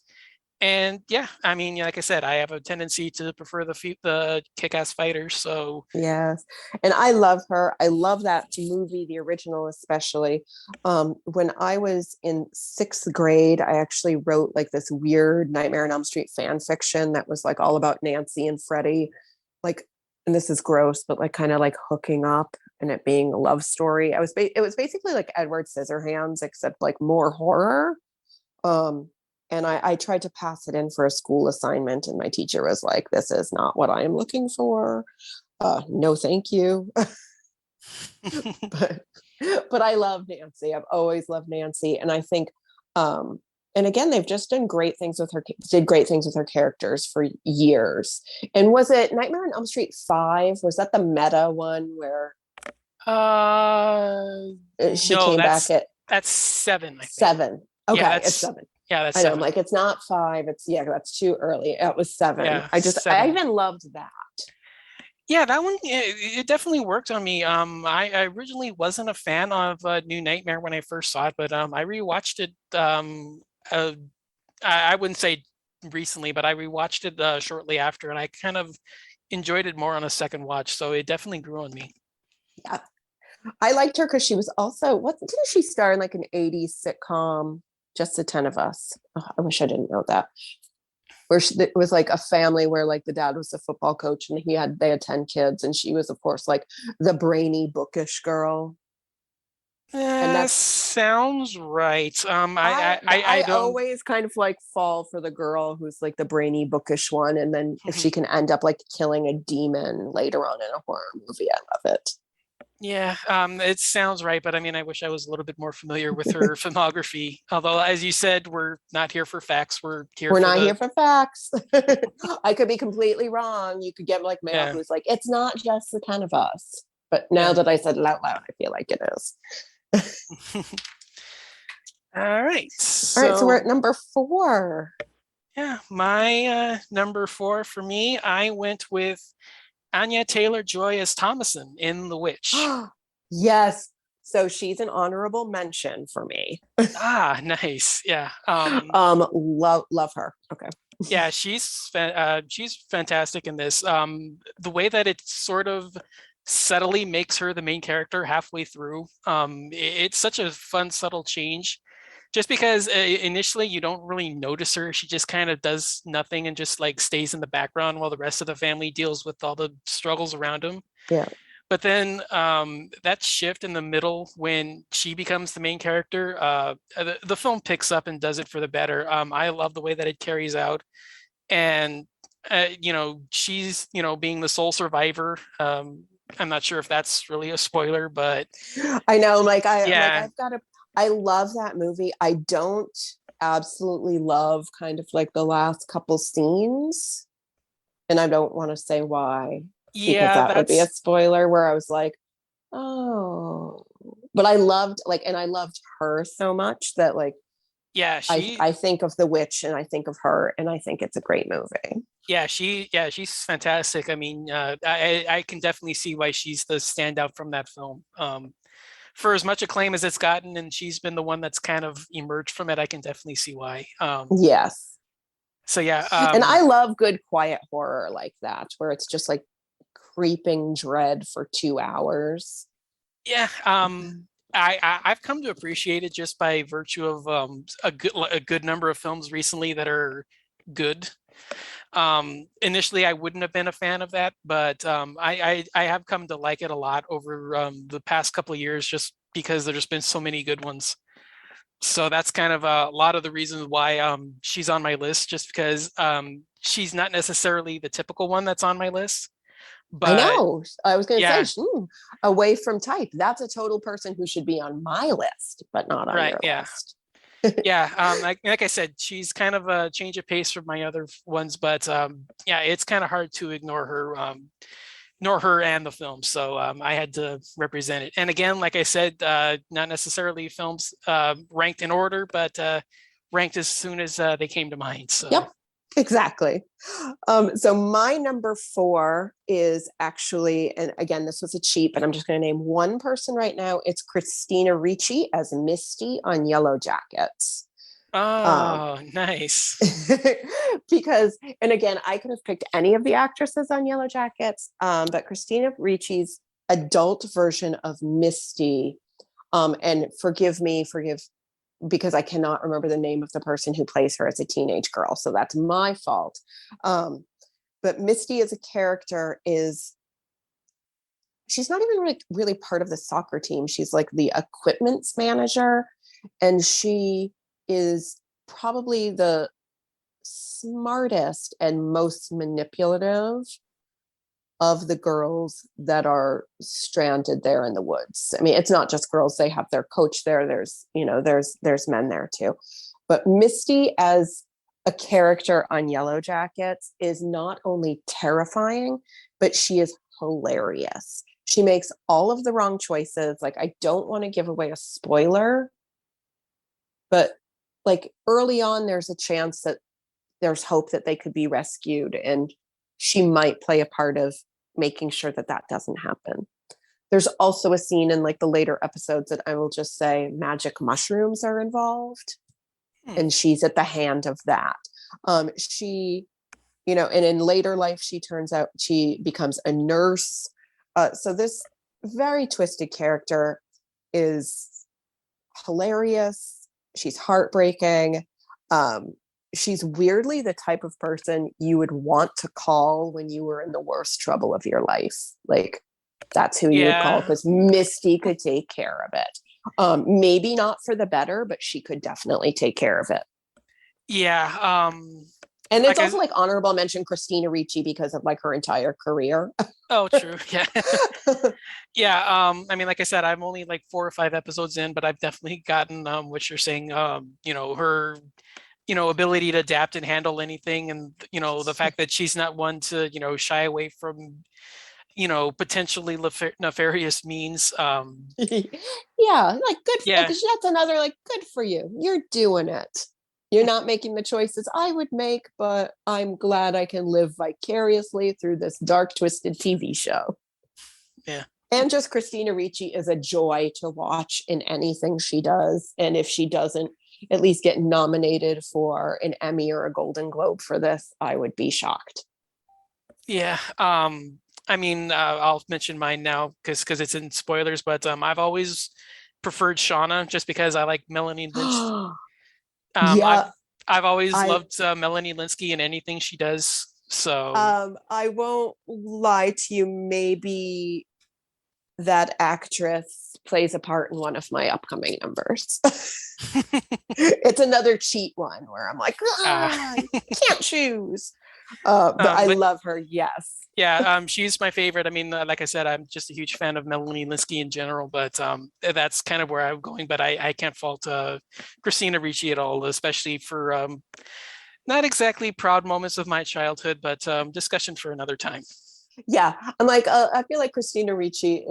And yeah, I mean, like I said, I have a tendency to prefer the kick-ass fighters. So Yes. And I love her. I love that movie, the original, especially. When I was in sixth grade, I actually wrote like this weird Nightmare on Elm Street fan fiction that was like all about Nancy and Freddie. Like, and this is gross, but like kind of like hooking up and it being a love story. It was basically like Edward Scissorhands, except like more horror. Um, and I tried to pass it in for a school assignment, and my teacher was like, "This is not what I am looking for. No, thank you." but but I love Nancy. I've always loved Nancy, and I think, and again, they've just done great things with her. Did great things with her characters for years. And was it Nightmare on Elm Street 5? Was that the meta one where she no, came back at that's 7, I think. 7? Okay, Yeah, it's 7. Yeah, that's I know. 7. I'm like, it's not 5. It's that's too early. It was 7. Yeah, I 7. even loved that. Yeah, that one, it definitely worked on me. I originally wasn't a fan of New Nightmare when I first saw it, but I rewatched it. Uh, I wouldn't say recently, but I rewatched it shortly after, and I kind of enjoyed it more on a second watch. So it definitely grew on me. Yeah, I liked her because she was also, what didn't she star in like an 80s sitcom, Just the 10 of Us? Oh, I wish I didn't know that. Where it was like a family where like the dad was a football coach and they had 10 kids, and she was of course like the brainy bookish girl. And that's Sounds right. I don't. always kind of like fall for the girl who's like the brainy bookish one, and then if Mhm. she can end up like killing a demon later on in a horror movie, I love it. Yeah, it sounds right, but I mean, I wish I was a little bit more familiar with her filmography. Although, as you said, we're not here for facts. We're here We're for not the here for facts. I could be completely wrong. You could get like mail yeah, who's like, it's not just the 10 of us. But now yeah. that I said it out loud, I feel like it is. All right. All right, so we're at So number 4. yeah, my number 4 for me, I went with Anya Taylor-Joy as Thomason in The Witch. Yes. So she's an honorable mention for me. Ah, nice. Yeah. Love her. Okay. Yeah, she's fantastic in this. The way that it sort of subtly makes her the main character halfway through. It's such a fun, subtle change. Just because initially you don't really notice her, she just kind of does nothing and just like stays in the background while the rest of the family deals with all the struggles around them. Yeah. But then that shift in the middle when she becomes the main character, the film picks up and does it for the better. I love the way that it carries out, and she's being the sole survivor. I'm not sure if that's really a spoiler, but I know. I'm like yeah, I've got to. I love that movie. I don't. absolutely love kind of like the last couple scenes. And I don't want to say why, because Yeah, that would be a that's spoiler, where I was like, oh, but I loved like, and I loved her so much that like yeah, I think of The Witch and I think of her and I think it's a great movie. she's fantastic. I mean, I can definitely see why she's the standout from that film. For as much acclaim as it's gotten, and she's been the one that's kind of emerged from it, I can definitely see why. Yes. So yeah, And I love good quiet horror like that, where it's just like creeping dread for 2 hours. yeah, I've come to appreciate it just by virtue of a good number of films recently that are good. Initially, I wouldn't have been a fan of that, but I have come to like it a lot over the past couple of years, just because there's been so many good ones. So that's kind of a lot of the reasons why she's on my list, just because she's not necessarily the typical one that's on my list, I but know. I was going to say, yeah, away from type. That's a total person who should be on my list, but not on right, your yeah. list. Yeah, like I said, she's kind of a change of pace from my other ones, but yeah, it's kind of hard to ignore her and the film. So I had to represent it. And again, like I said, not necessarily films ranked in order, but ranked as soon as they came to mind. So Yep, exactly. So my number four is actually, and again, this was a cheap, and I'm just going to name one person right now. It's Christina Ricci as Misty on Yellow Jackets. Um, oh, nice. because, and again, I could have picked any of the actresses on Yellow Jackets, but Christina Ricci's adult version of Misty, and forgive because I cannot remember the name of the person who plays her as a teenage girl, so that's my fault. But Misty as a character is, she's not even really part of the soccer team. She's like the equipments manager, and she is probably the smartest and most manipulative of the girls that are stranded there in the woods. I mean, it's not just girls, they have their coach there. There's men there too. But Misty as a character on Yellow Jackets is not only terrifying, but she is hilarious. She makes all of the wrong choices. Like, I don't want to give away a spoiler, but like early on, there's a chance that there's hope that they could be rescued, and she might play a part of making sure that that doesn't happen. There's also a scene in like the later episodes that I will just say magic mushrooms are involved, Hmm. and she's at the hand of that. She, and in later life, she turns out she becomes a nurse. So this very twisted character is hilarious. She's heartbreaking. Um, she's weirdly the type of person you would want to call when you were in the worst trouble of your life. Like, that's who you would call, Yeah, because Misty could take care of it. Maybe not for the better, but she could definitely take care of it. yeah. And it's Like I, also like honorable mention Christina Ricci because of like her entire career. oh, true. Yeah. Yeah, I mean, like I said, I'm only like 4 or 5 episodes in, but I've definitely gotten what you're saying. Her, ability to adapt and handle anything, and the fact that she's not one to shy away from potentially nefarious means. Yeah, like good. Yeah, That's another like good for you. You're doing it. You're not making the choices I would make, but I'm glad I can live vicariously through this dark, twisted TV show. yeah, And just Christina Ricci is a joy to watch in anything she does. And if she doesn't at least get nominated for an Emmy or a Golden Globe for this, I would be shocked. yeah. I mean, I'll mention mine now because it's in spoilers, but I've always preferred Shauna just because I like Melanie Lynch. Um, I've Yeah, I've always I loved Melanie Linsky in anything she does. So I won't lie to you, maybe that actress plays a part in one of my upcoming numbers. It's another cheat one where I'm like, uh, can't choose. But I But love her. Yes. yeah, she's my favorite. I mean, like I said, I'm just a huge fan of Melanie Linsky in general, but that's kind of where I'm going. But I can't fault Christina Ricci at all, especially for not exactly proud moments of my childhood, but discussion for another time. Yeah, I'm like, I feel like Christina Ricci.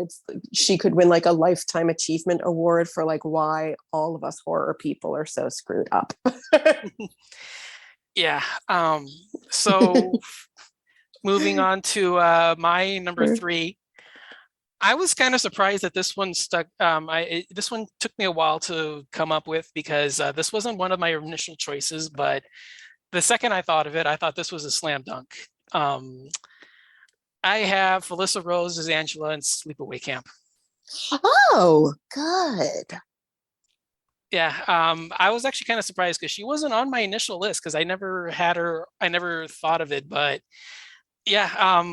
She could win like a lifetime achievement award for like why all of us horror people are so screwed up. Yeah. So moving on to my number three. I was kind of surprised that this one stuck. This one took me a while to come up with because this wasn't one of my initial choices, but the second I thought of it, I thought this was a slam dunk. Um, I have Felissa Rose as Angela in Sleepaway Camp. Oh, good. Yeah, I was actually kind of surprised because she wasn't on my initial list because I never had her, I never thought of it, but yeah,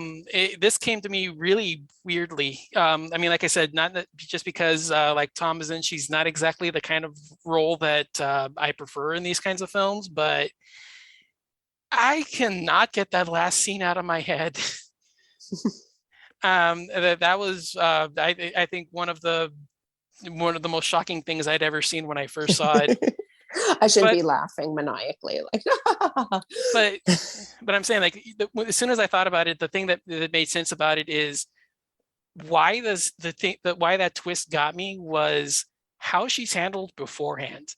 this came to me really weirdly. I mean, like I said, not just because like Tom is in, she's not exactly the kind of role that I prefer in these kinds of films, but I cannot get that last scene out of my head. That was I think one of the most shocking things I'd ever seen when I first saw it. I shouldn't But be laughing maniacally. Like, but but I'm saying like as soon as I thought about it, the thing that made sense about it is why does the thing that why that twist got me was how she's handled beforehand.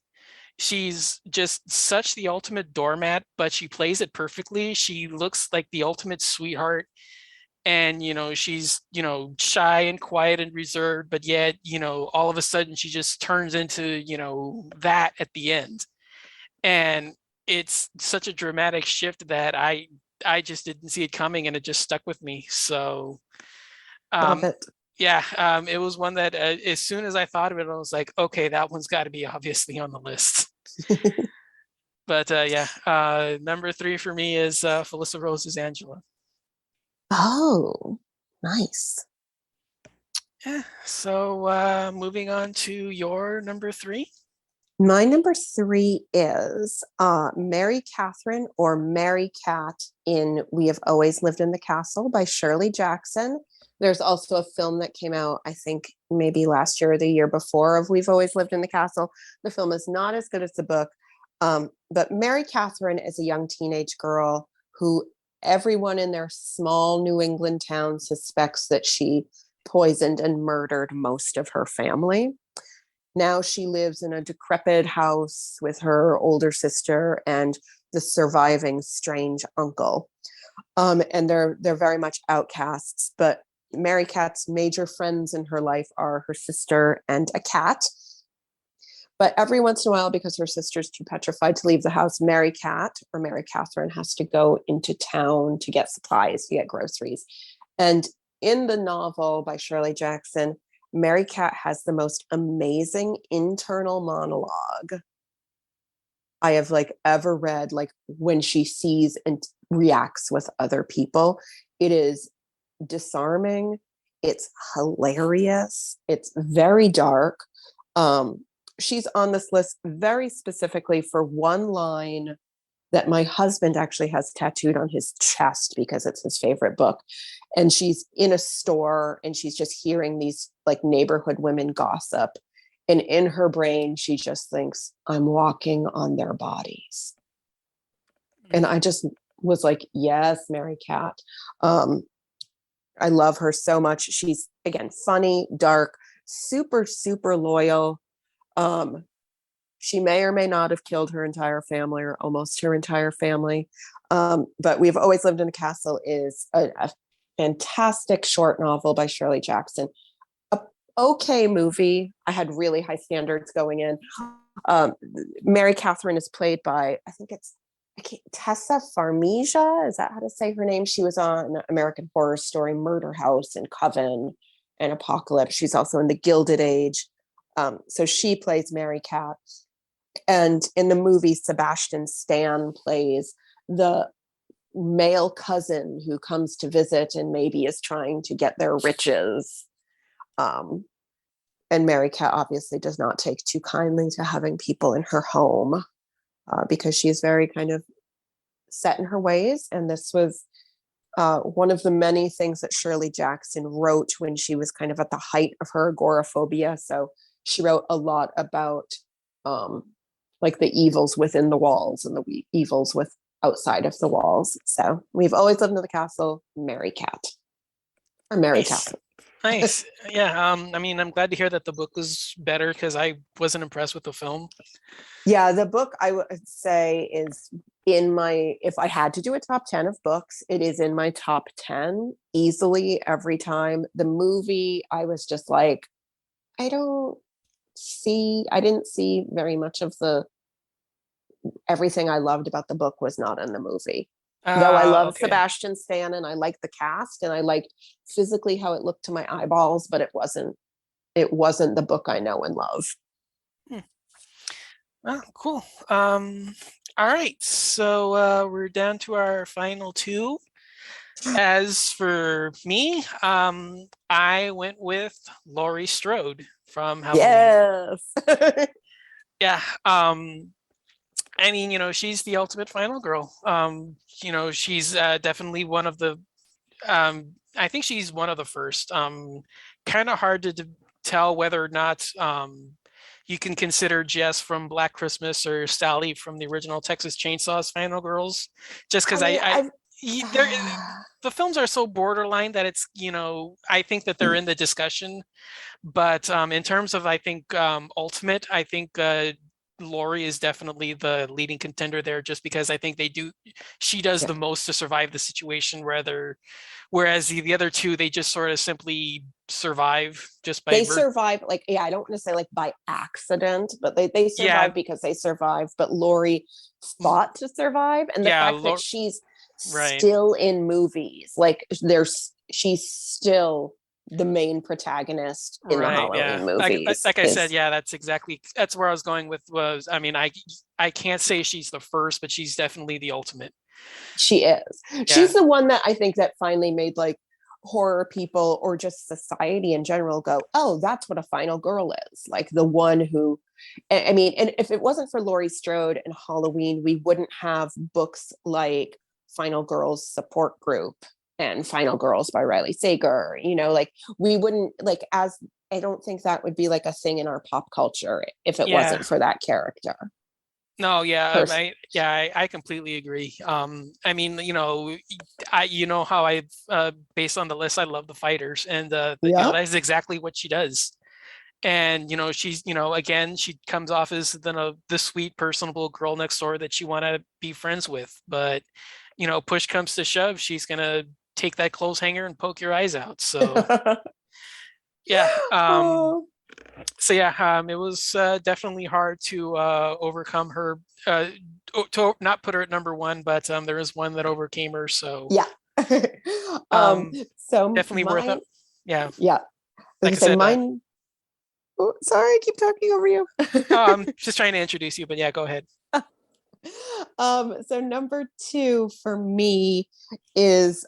She's just such the ultimate doormat, but she plays it perfectly. She looks like the ultimate sweetheart. And she's shy and quiet and reserved, but yet all of a sudden she just turns into that at the end. And it's such a dramatic shift that I just didn't see it coming, and it just stuck with me. So love um it. yeah, it was one that as soon as I thought of it, I was like, okay, that one's got to be obviously on the list. But yeah, number three for me is Felissa Rose's Angela. Oh, nice. Yeah. So moving on to your number three. My number three is Mary Catherine or Mary Cat in We Have Always Lived in the Castle by Shirley Jackson. There's also a film that came out, I think maybe last year or the year before, of We've Always Lived in the Castle. The film is not as good as the book, but Mary Catherine is a young teenage girl who everyone in their small New England town suspects that she poisoned and murdered most of her family. Now she lives in a decrepit house with her older sister and the surviving strange uncle. And they're very much outcasts. But Mary Cat's major friends in her life are her sister and a cat. But every once in a while, because her sister's too petrified to leave the house, Mary Cat or Mary Catherine has to go into town to get supplies, to get groceries. And in the novel by Shirley Jackson, Mary Cat has the most amazing internal monologue I have like ever read, like when she sees and reacts with other people. It is disarming. It's hilarious. It's very dark. Um, she's on this list very specifically for one line that my husband actually has tattooed on his chest because it's his favorite book. And she's in a store and she's just hearing these like neighborhood women gossip. And in her brain, she just thinks, I'm walking on their bodies. And I just was like, yes, Mary Cat. I love her so much. She's, again, funny, dark, super, super loyal. Um, she may or may not have killed her entire family or almost her entire family. But We've Always Lived in a Castle is a fantastic short novel by Shirley Jackson. A okay movie. I had really high standards going in. Um, Mary Catherine is played by, I think it's Tessa Farmiga. Is that how to say her name? She was on American Horror Story, Murder House, and Coven, and Apocalypse. She's also in The Gilded Age. So she plays Mary Cat. And in the movie, Sebastian Stan plays the male cousin who comes to visit and maybe is trying to get their riches. Um, and Mary Cat obviously does not take too kindly to having people in her home because she's very kind of set in her ways. And this was one of the many things that Shirley Jackson wrote when she was kind of at the height of her agoraphobia. So she wrote a lot about like the evils within the walls and the evils with outside of the walls. So we've always lived in the castle, Mary Cat or Mary Nice. Castle. Nice. Yeah. I mean, I'm glad to hear that the book was better because I wasn't impressed with the film. Yeah, the book I would say is in my, if I had to do a top 10 of books, it is in my top 10 easily every time. The movie, I was just like, I didn't see very much of everything I loved about the book was not in the movie. Though I love Okay. Sebastian Stan and I liked the cast and I liked physically how it looked to my eyeballs, but it wasn't the book I know and love. Hmm. Oh, cool. All right. So we're down to our final two. As for me, I went with Laurie Strode from Halloween. Yes. Yeah. I mean, she's the ultimate final girl. She's definitely one of the I think she's one of the first. Kind of hard to tell whether or not you can consider Jess from Black Christmas or Sally from the original Texas Chainsaws final girls, just because I mean, I've they're the films are so borderline that it's I think that they're in the discussion, but in terms of I think ultimate, I think Laurie is definitely the leading contender there, just because I think she does yeah. the most to survive the situation, whereas the other two, they just sort of simply survive just by They survive, like, yeah, I don't want to say like by accident, but they yeah, survive because they survive. But Lori fought to survive, and the yeah, fact that she's right. still in movies, like she's still the main protagonist in the Right, yeah. Halloween movies. Like I said, Is yeah, that's where I was going with was, I mean, I can't say she's the first, but she's definitely the ultimate. She is. Yeah. She's the one that I think that finally made like horror people or just society in general go, oh, that's what a final girl is. Like the one who, I mean, and if it wasn't for Laurie Strode and Halloween, we wouldn't have books like Final Girls Support Group and Final Girls by Riley Sager. Like we wouldn't like as I don't think that would be like a thing in our pop culture if it Yeah. wasn't for that character. No, yeah, Pers- I completely agree. I mean, how I based on the list, I love the fighters, and yep. that's exactly what she does. And she's again, she comes off as the sweet, personable girl next door that you want to be friends with, but push comes to shove, she's gonna take that clothes hanger and poke your eyes out. So yeah, Oh. so yeah, it was definitely hard to overcome her, to not put her at number one, but there is one that overcame her. So Yeah. um, um, so definitely worth it. mine, Yeah, yeah. I was like gonna I say said, mine. Oh, sorry, I keep talking over you. I'm just trying to introduce you, but yeah, go ahead. So number two for me is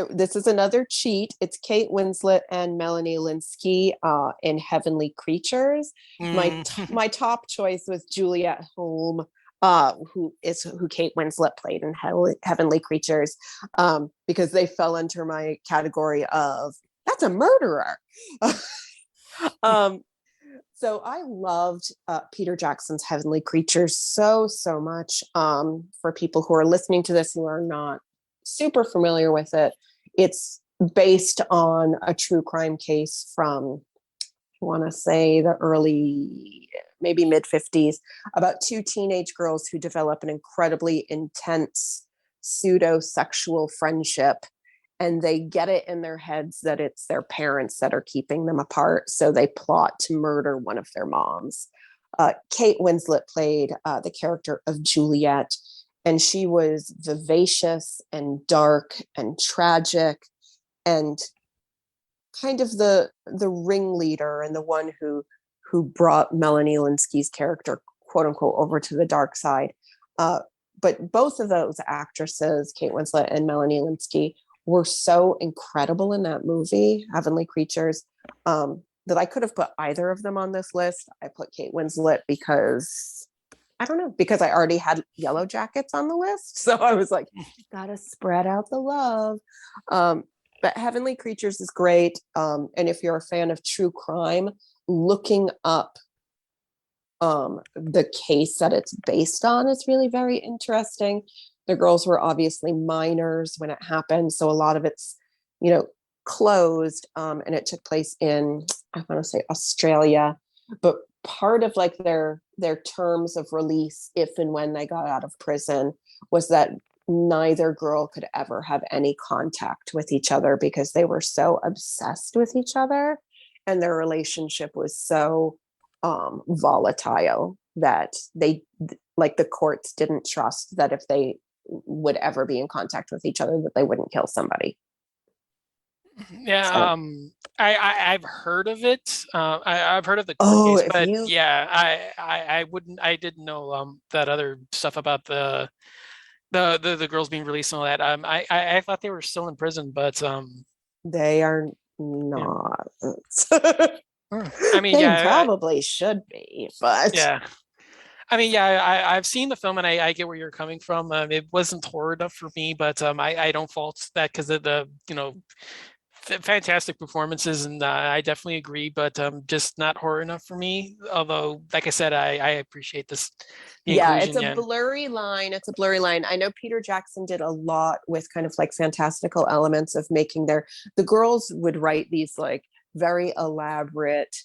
this is another cheat. It's Kate Winslet and Melanie Linsky in Heavenly Creatures. My Mm. my top choice was Juliet Holm, who Kate Winslet played in Heavenly Creatures, because they fell under my category of that's a murderer. um, so I loved Peter Jackson's Heavenly Creatures so much. For people who are listening to this who are not super familiar with it, it's based on a true crime case from, I want to say, the early, maybe mid 50s, about two teenage girls who develop an incredibly intense pseudo sexual friendship, and they get it in their heads that it's their parents that are keeping them apart. So they plot to murder one of their moms. Kate Winslet played the character of Juliet, and she was vivacious and dark and tragic and kind of the ringleader and the one who brought Melanie Linsky's character, quote unquote, over to the dark side. But both of those actresses, Kate Winslet and Melanie Linsky, were so incredible in that movie, Heavenly Creatures, that I could have put either of them on this list. I put Kate Winslet because I don't know, because I already had Yellow Jackets on the list. So I was like, gotta spread out the love. But Heavenly Creatures is great. And if you're a fan of true crime, looking up the case that it's based on is really very interesting. The girls were obviously minors when it happened, so a lot of it's, closed, and it took place in, I want to say, Australia. But part of like their terms of release, if and when they got out of prison, was that neither girl could ever have any contact with each other because they were so obsessed with each other, and their relationship was so volatile that they, like, the courts didn't trust that if they would ever be in contact with each other that they wouldn't kill somebody. So, Yeah, I've heard of it. I've heard of the court oh, case, if but you yeah, I wouldn't, I didn't know that other stuff about the girls being released and all that. I thought they were still in prison, but they are yeah. not. I mean, They yeah, probably should be, but yeah. I mean, yeah, I've seen the film and I get where you're coming from. It wasn't horror enough for me, but I don't fault that because of the, fantastic performances, and I definitely agree, but just not horror enough for me. Although, like I said, I appreciate the yeah, it's inclusion. a Yeah, blurry line. It's a blurry line. I know Peter Jackson did a lot with kind of like fantastical elements of making the girls would write these like very elaborate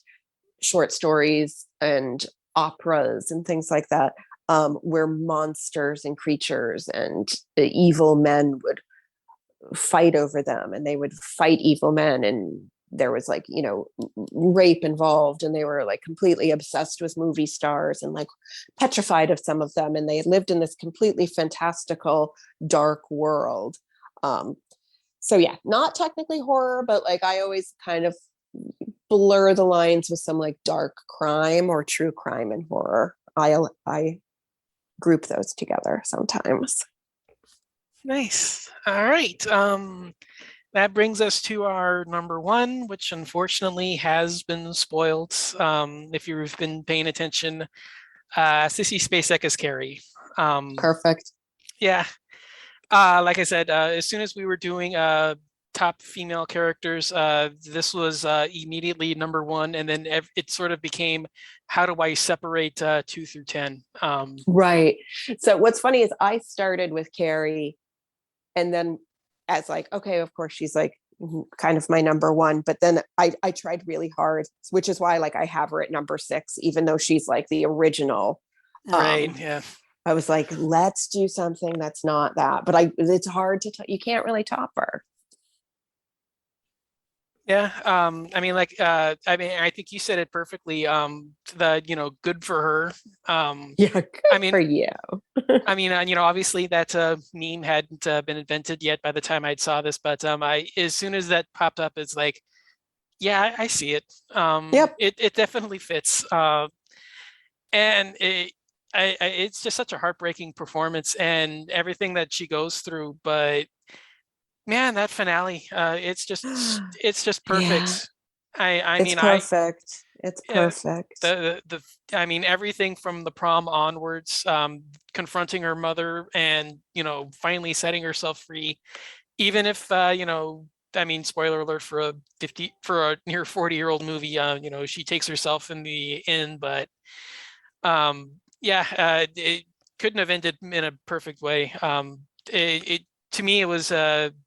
short stories and operas and things like that, where monsters and creatures and evil men would fight over them, and they would fight evil men, and there was like, rape involved, and they were like completely obsessed with movie stars and like petrified of some of them, and they lived in this completely fantastical dark world. So yeah, not technically horror, but like I always kind of blur the lines with some like dark crime or true crime and horror. I group those together sometimes. nice. All right. That brings us to our number one, which unfortunately has been spoiled. If you've been paying attention, Sissy Spacek is Carrie. Perfect. Yeah, like I said, as soon as we were doing top female characters, this was immediately number one, and then it sort of became, how do I separate 2 through 10? Right. So what's funny is I started with Carrie, and then as like, okay, of course she's like kind of my number one, but then I tried really hard, which is why like I have her at number 6, even though she's like the original. Right. Um, Yeah. I was like, let's do something that's not that, but it's hard to, you can't really top her. Yeah. I mean, like, I mean, I think you said it perfectly. Good for her. Yeah, good I for mean, you. obviously that meme hadn't been invented yet by the time I saw this, but as soon as that popped up, it's like, yeah, I see it. Yep. It definitely fits. And it's just such a heartbreaking performance and everything that she goes through. But man, that finale, it's just Yeah, perfect. I it's mean, I perfect. It's yeah, perfect. I mean, everything from the prom onwards, confronting her mother and finally setting herself free, even if I mean, spoiler alert for a near 40-year-old movie, she takes herself in the end, but yeah, it couldn't have ended in a perfect way. It to me, it was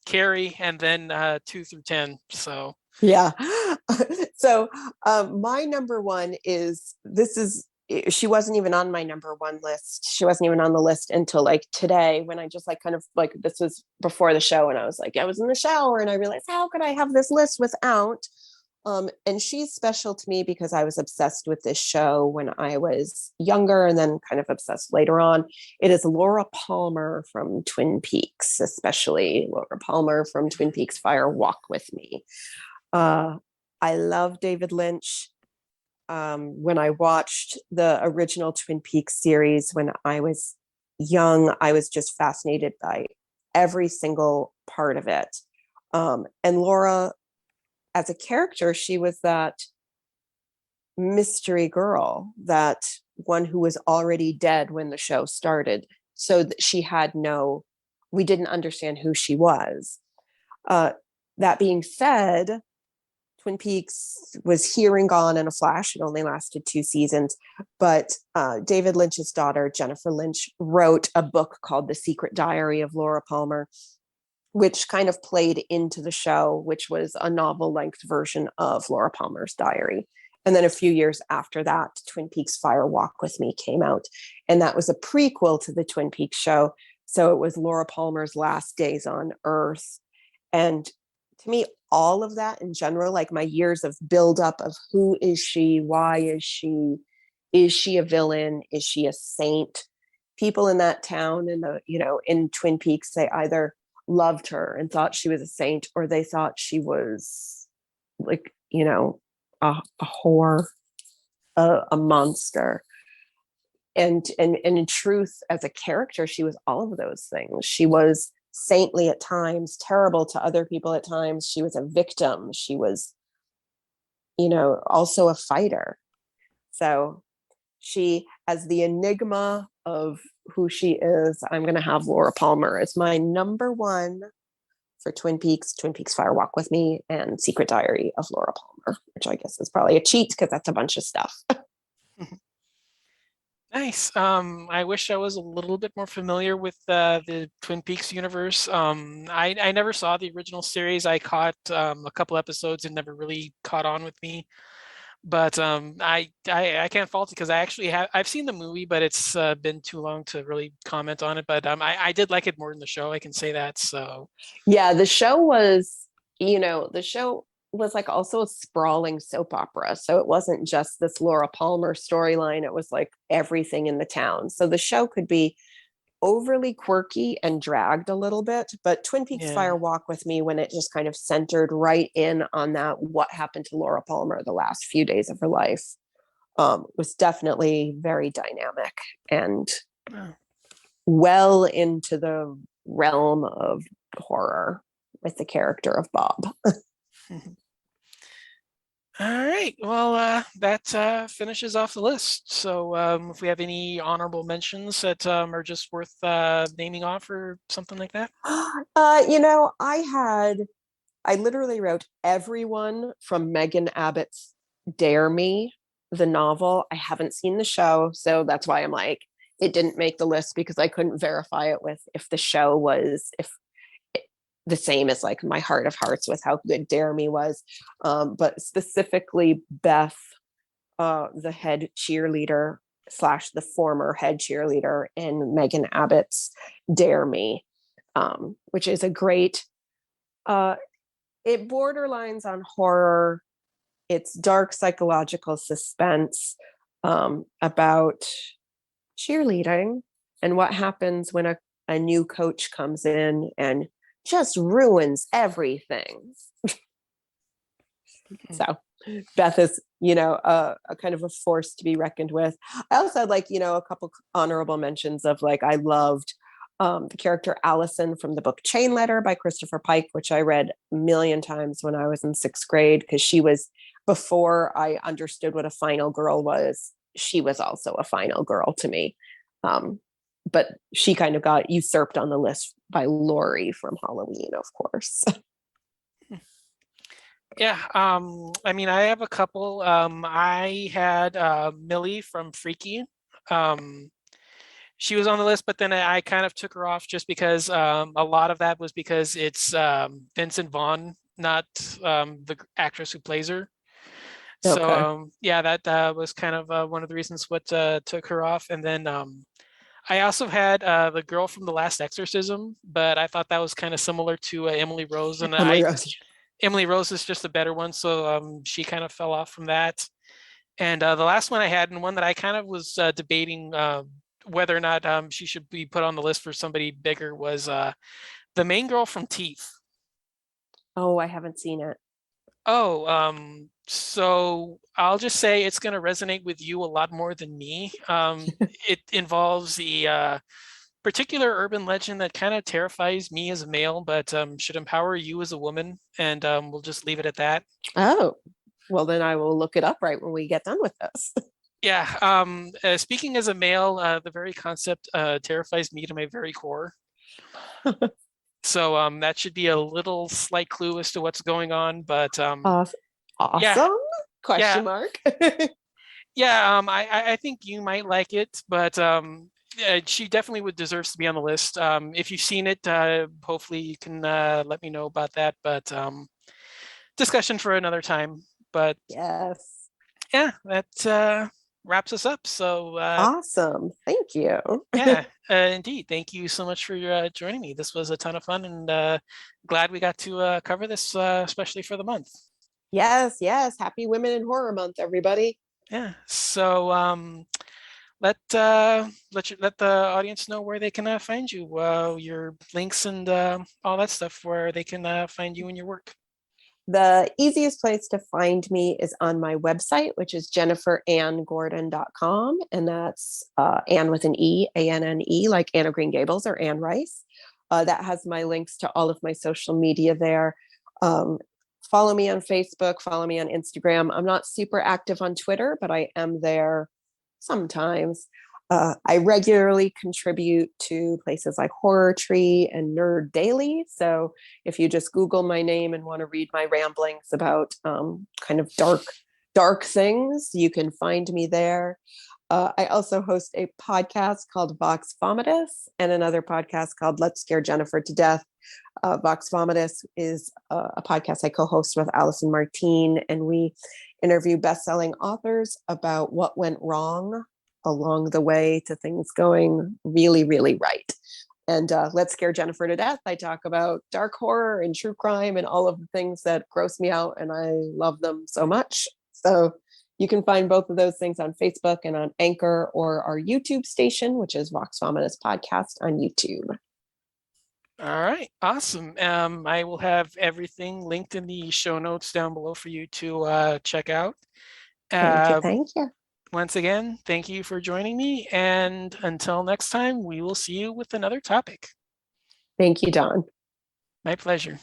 Carrie and then 2 through 10. So Yeah. So my number one is, she wasn't even on my number one list. She wasn't even on the list until like today, when I just like kind of like, this was before the show, and I was like, I was in the shower and I realized, how could I have this list without? And she's special to me because I was obsessed with this show when I was younger, and then kind of obsessed later on. It is Laura Palmer from Twin Peaks, especially Laura Palmer from Twin Peaks Fire Walk with Me. Uh, I love David Lynch. When I watched the original Twin Peaks series when I was young, I was just fascinated by every single part of it. And Laura, as a character, she was that mystery girl that one who was already dead when the show started. So that she had we didn't understand who she was. That being said, Twin Peaks was here and gone in a flash. It only lasted 2 seasons, but David Lynch's daughter, Jennifer Lynch, wrote a book called The Secret Diary of Laura Palmer, which kind of played into the show, which was a novel-length version of Laura Palmer's diary. And then a few years after that, Twin Peaks Fire Walk with Me came out. And that was a prequel to the Twin Peaks show. So it was Laura Palmer's last days on Earth. And to me, all of that in general, like my years of buildup of who is she, why is she a villain, is she a saint? People in that town in in Twin Peaks, they either loved her and thought she was a saint, or they thought she was like, a whore, a monster. And in truth, as a character, she was all of those things. She was saintly at times, terrible to other people at times. She was a victim. She was, also a fighter. So she, as the enigma of who she is, I'm going to have Laura Palmer as my number one for Twin Peaks Fire Walk with Me, and Secret Diary of Laura Palmer, which I guess is probably a cheat because that's a bunch of stuff. Nice. I wish I was a little bit more familiar with the Twin Peaks universe. I never saw the original series. I caught a couple episodes and never really caught on with me. But I can't fault it because I've seen the movie, but it's been too long to really comment on it. But I did like it more than the show. I can say that. So yeah, the show was like also a sprawling soap opera. So it wasn't just this Laura Palmer storyline. It was like everything in the town. So the show could be overly quirky and dragged a little bit, but Twin Peaks Fire yeah. Walk with Me, when it just kind of centered right in on that, what happened to Laura Palmer the last few days of her life, was definitely very dynamic and Oh. well into the realm of horror with the character of Bob. All right. Well, that finishes off the list. So if we have any honorable mentions that are just worth naming off or something like that. I literally wrote everyone from Megan Abbott's Dare Me, the novel. I haven't seen the show, so that's why I'm like, it didn't make the list because I couldn't verify it with if the show was the same as like My Heart of Hearts with how good Dare Me was. But specifically Beth, the head cheerleader slash the former head cheerleader in Megan Abbott's Dare Me, which is a great, it borderlines on horror. It's dark psychological suspense about cheerleading and what happens when a new coach comes in and just ruins everything. So Beth is, a kind of a force to be reckoned with. I also had a couple honorable mentions of I loved the character Allison from the book Chain Letter by Christopher Pike, which I read a million times when I was in 6th grade, because she was, before I understood what a final girl was, she was also a final girl to me. But she kind of got usurped on the list by Laurie from Halloween, of course. Yeah. I have a couple. I had Millie from Freaky. She was on the list, but then I kind of took her off just because a lot of that was because it's Vincent Vaughn, not the actress who plays her. So Okay. yeah, that was kind of one of the reasons what took her off. And then I also had the girl from The Last Exorcism, but I thought that was kind of similar to Emily Rose, and Emily Rose. Emily Rose is just a better one, so she kind of fell off from that. And the last one I had, and one that I kind of was debating whether or not she should be put on the list for somebody bigger, was the main girl from Teeth. Oh, I haven't seen it. Oh, so I'll just say it's going to resonate with you a lot more than me. It involves the particular urban legend that kind of terrifies me as a male, but should empower you as a woman. And we'll just leave it at that. Oh, well, then I will look it up right when we get done with this. Yeah. Speaking as a male, the very concept terrifies me to my very core. So that should be a little slight clue as to what's going on. But Aw- yeah, Awesome? yeah, Question mark. yeah. I think you might like it, but she definitely would deserves to be on the list. If you've seen it, hopefully you can let me know about that. But discussion for another time. But Yes. yeah, that wraps us up. So Awesome. Thank you. yeah, indeed. Thank you so much for joining me. This was a ton of fun, and glad we got to cover this, especially for the month. Yes, yes. Happy Women in Horror Month, everybody. Yeah. So let the audience know where they can find you, your links and all that stuff, where they can find you and your work. The easiest place to find me is on my website, which is jenniferannegordon.com. And that's Anne with an E, ANNE, like Anne of Green Gables or Anne Rice. That has my links to all of my social media there. Um, Follow me on Facebook, follow me on Instagram. I'm not super active on Twitter, but I am there sometimes. I regularly contribute to places like Horror Tree and Nerd Daily. So if you just Google my name and want to read my ramblings about kind of dark things, you can find me there. I also host a podcast called Vox Vomitus and another podcast called Let's Scare Jennifer to Death. Vox Vomitus is a podcast I co-host with Allison Martine, and we interview best-selling authors about what went wrong along the way to things going really, really right. And Let's Scare Jennifer to Death, I talk about dark horror and true crime and all of the things that gross me out, and I love them so much. So you can find both of those things on Facebook and on Anchor or our YouTube station, which is Vox Vomitus Podcast on YouTube. All right, awesome. I will have everything linked in the show notes down below for you to check out. Thank you. Uh, Thank you. Once again, thank you for joining me. And until next time, we will see you with another topic. Thank you, Don. My pleasure.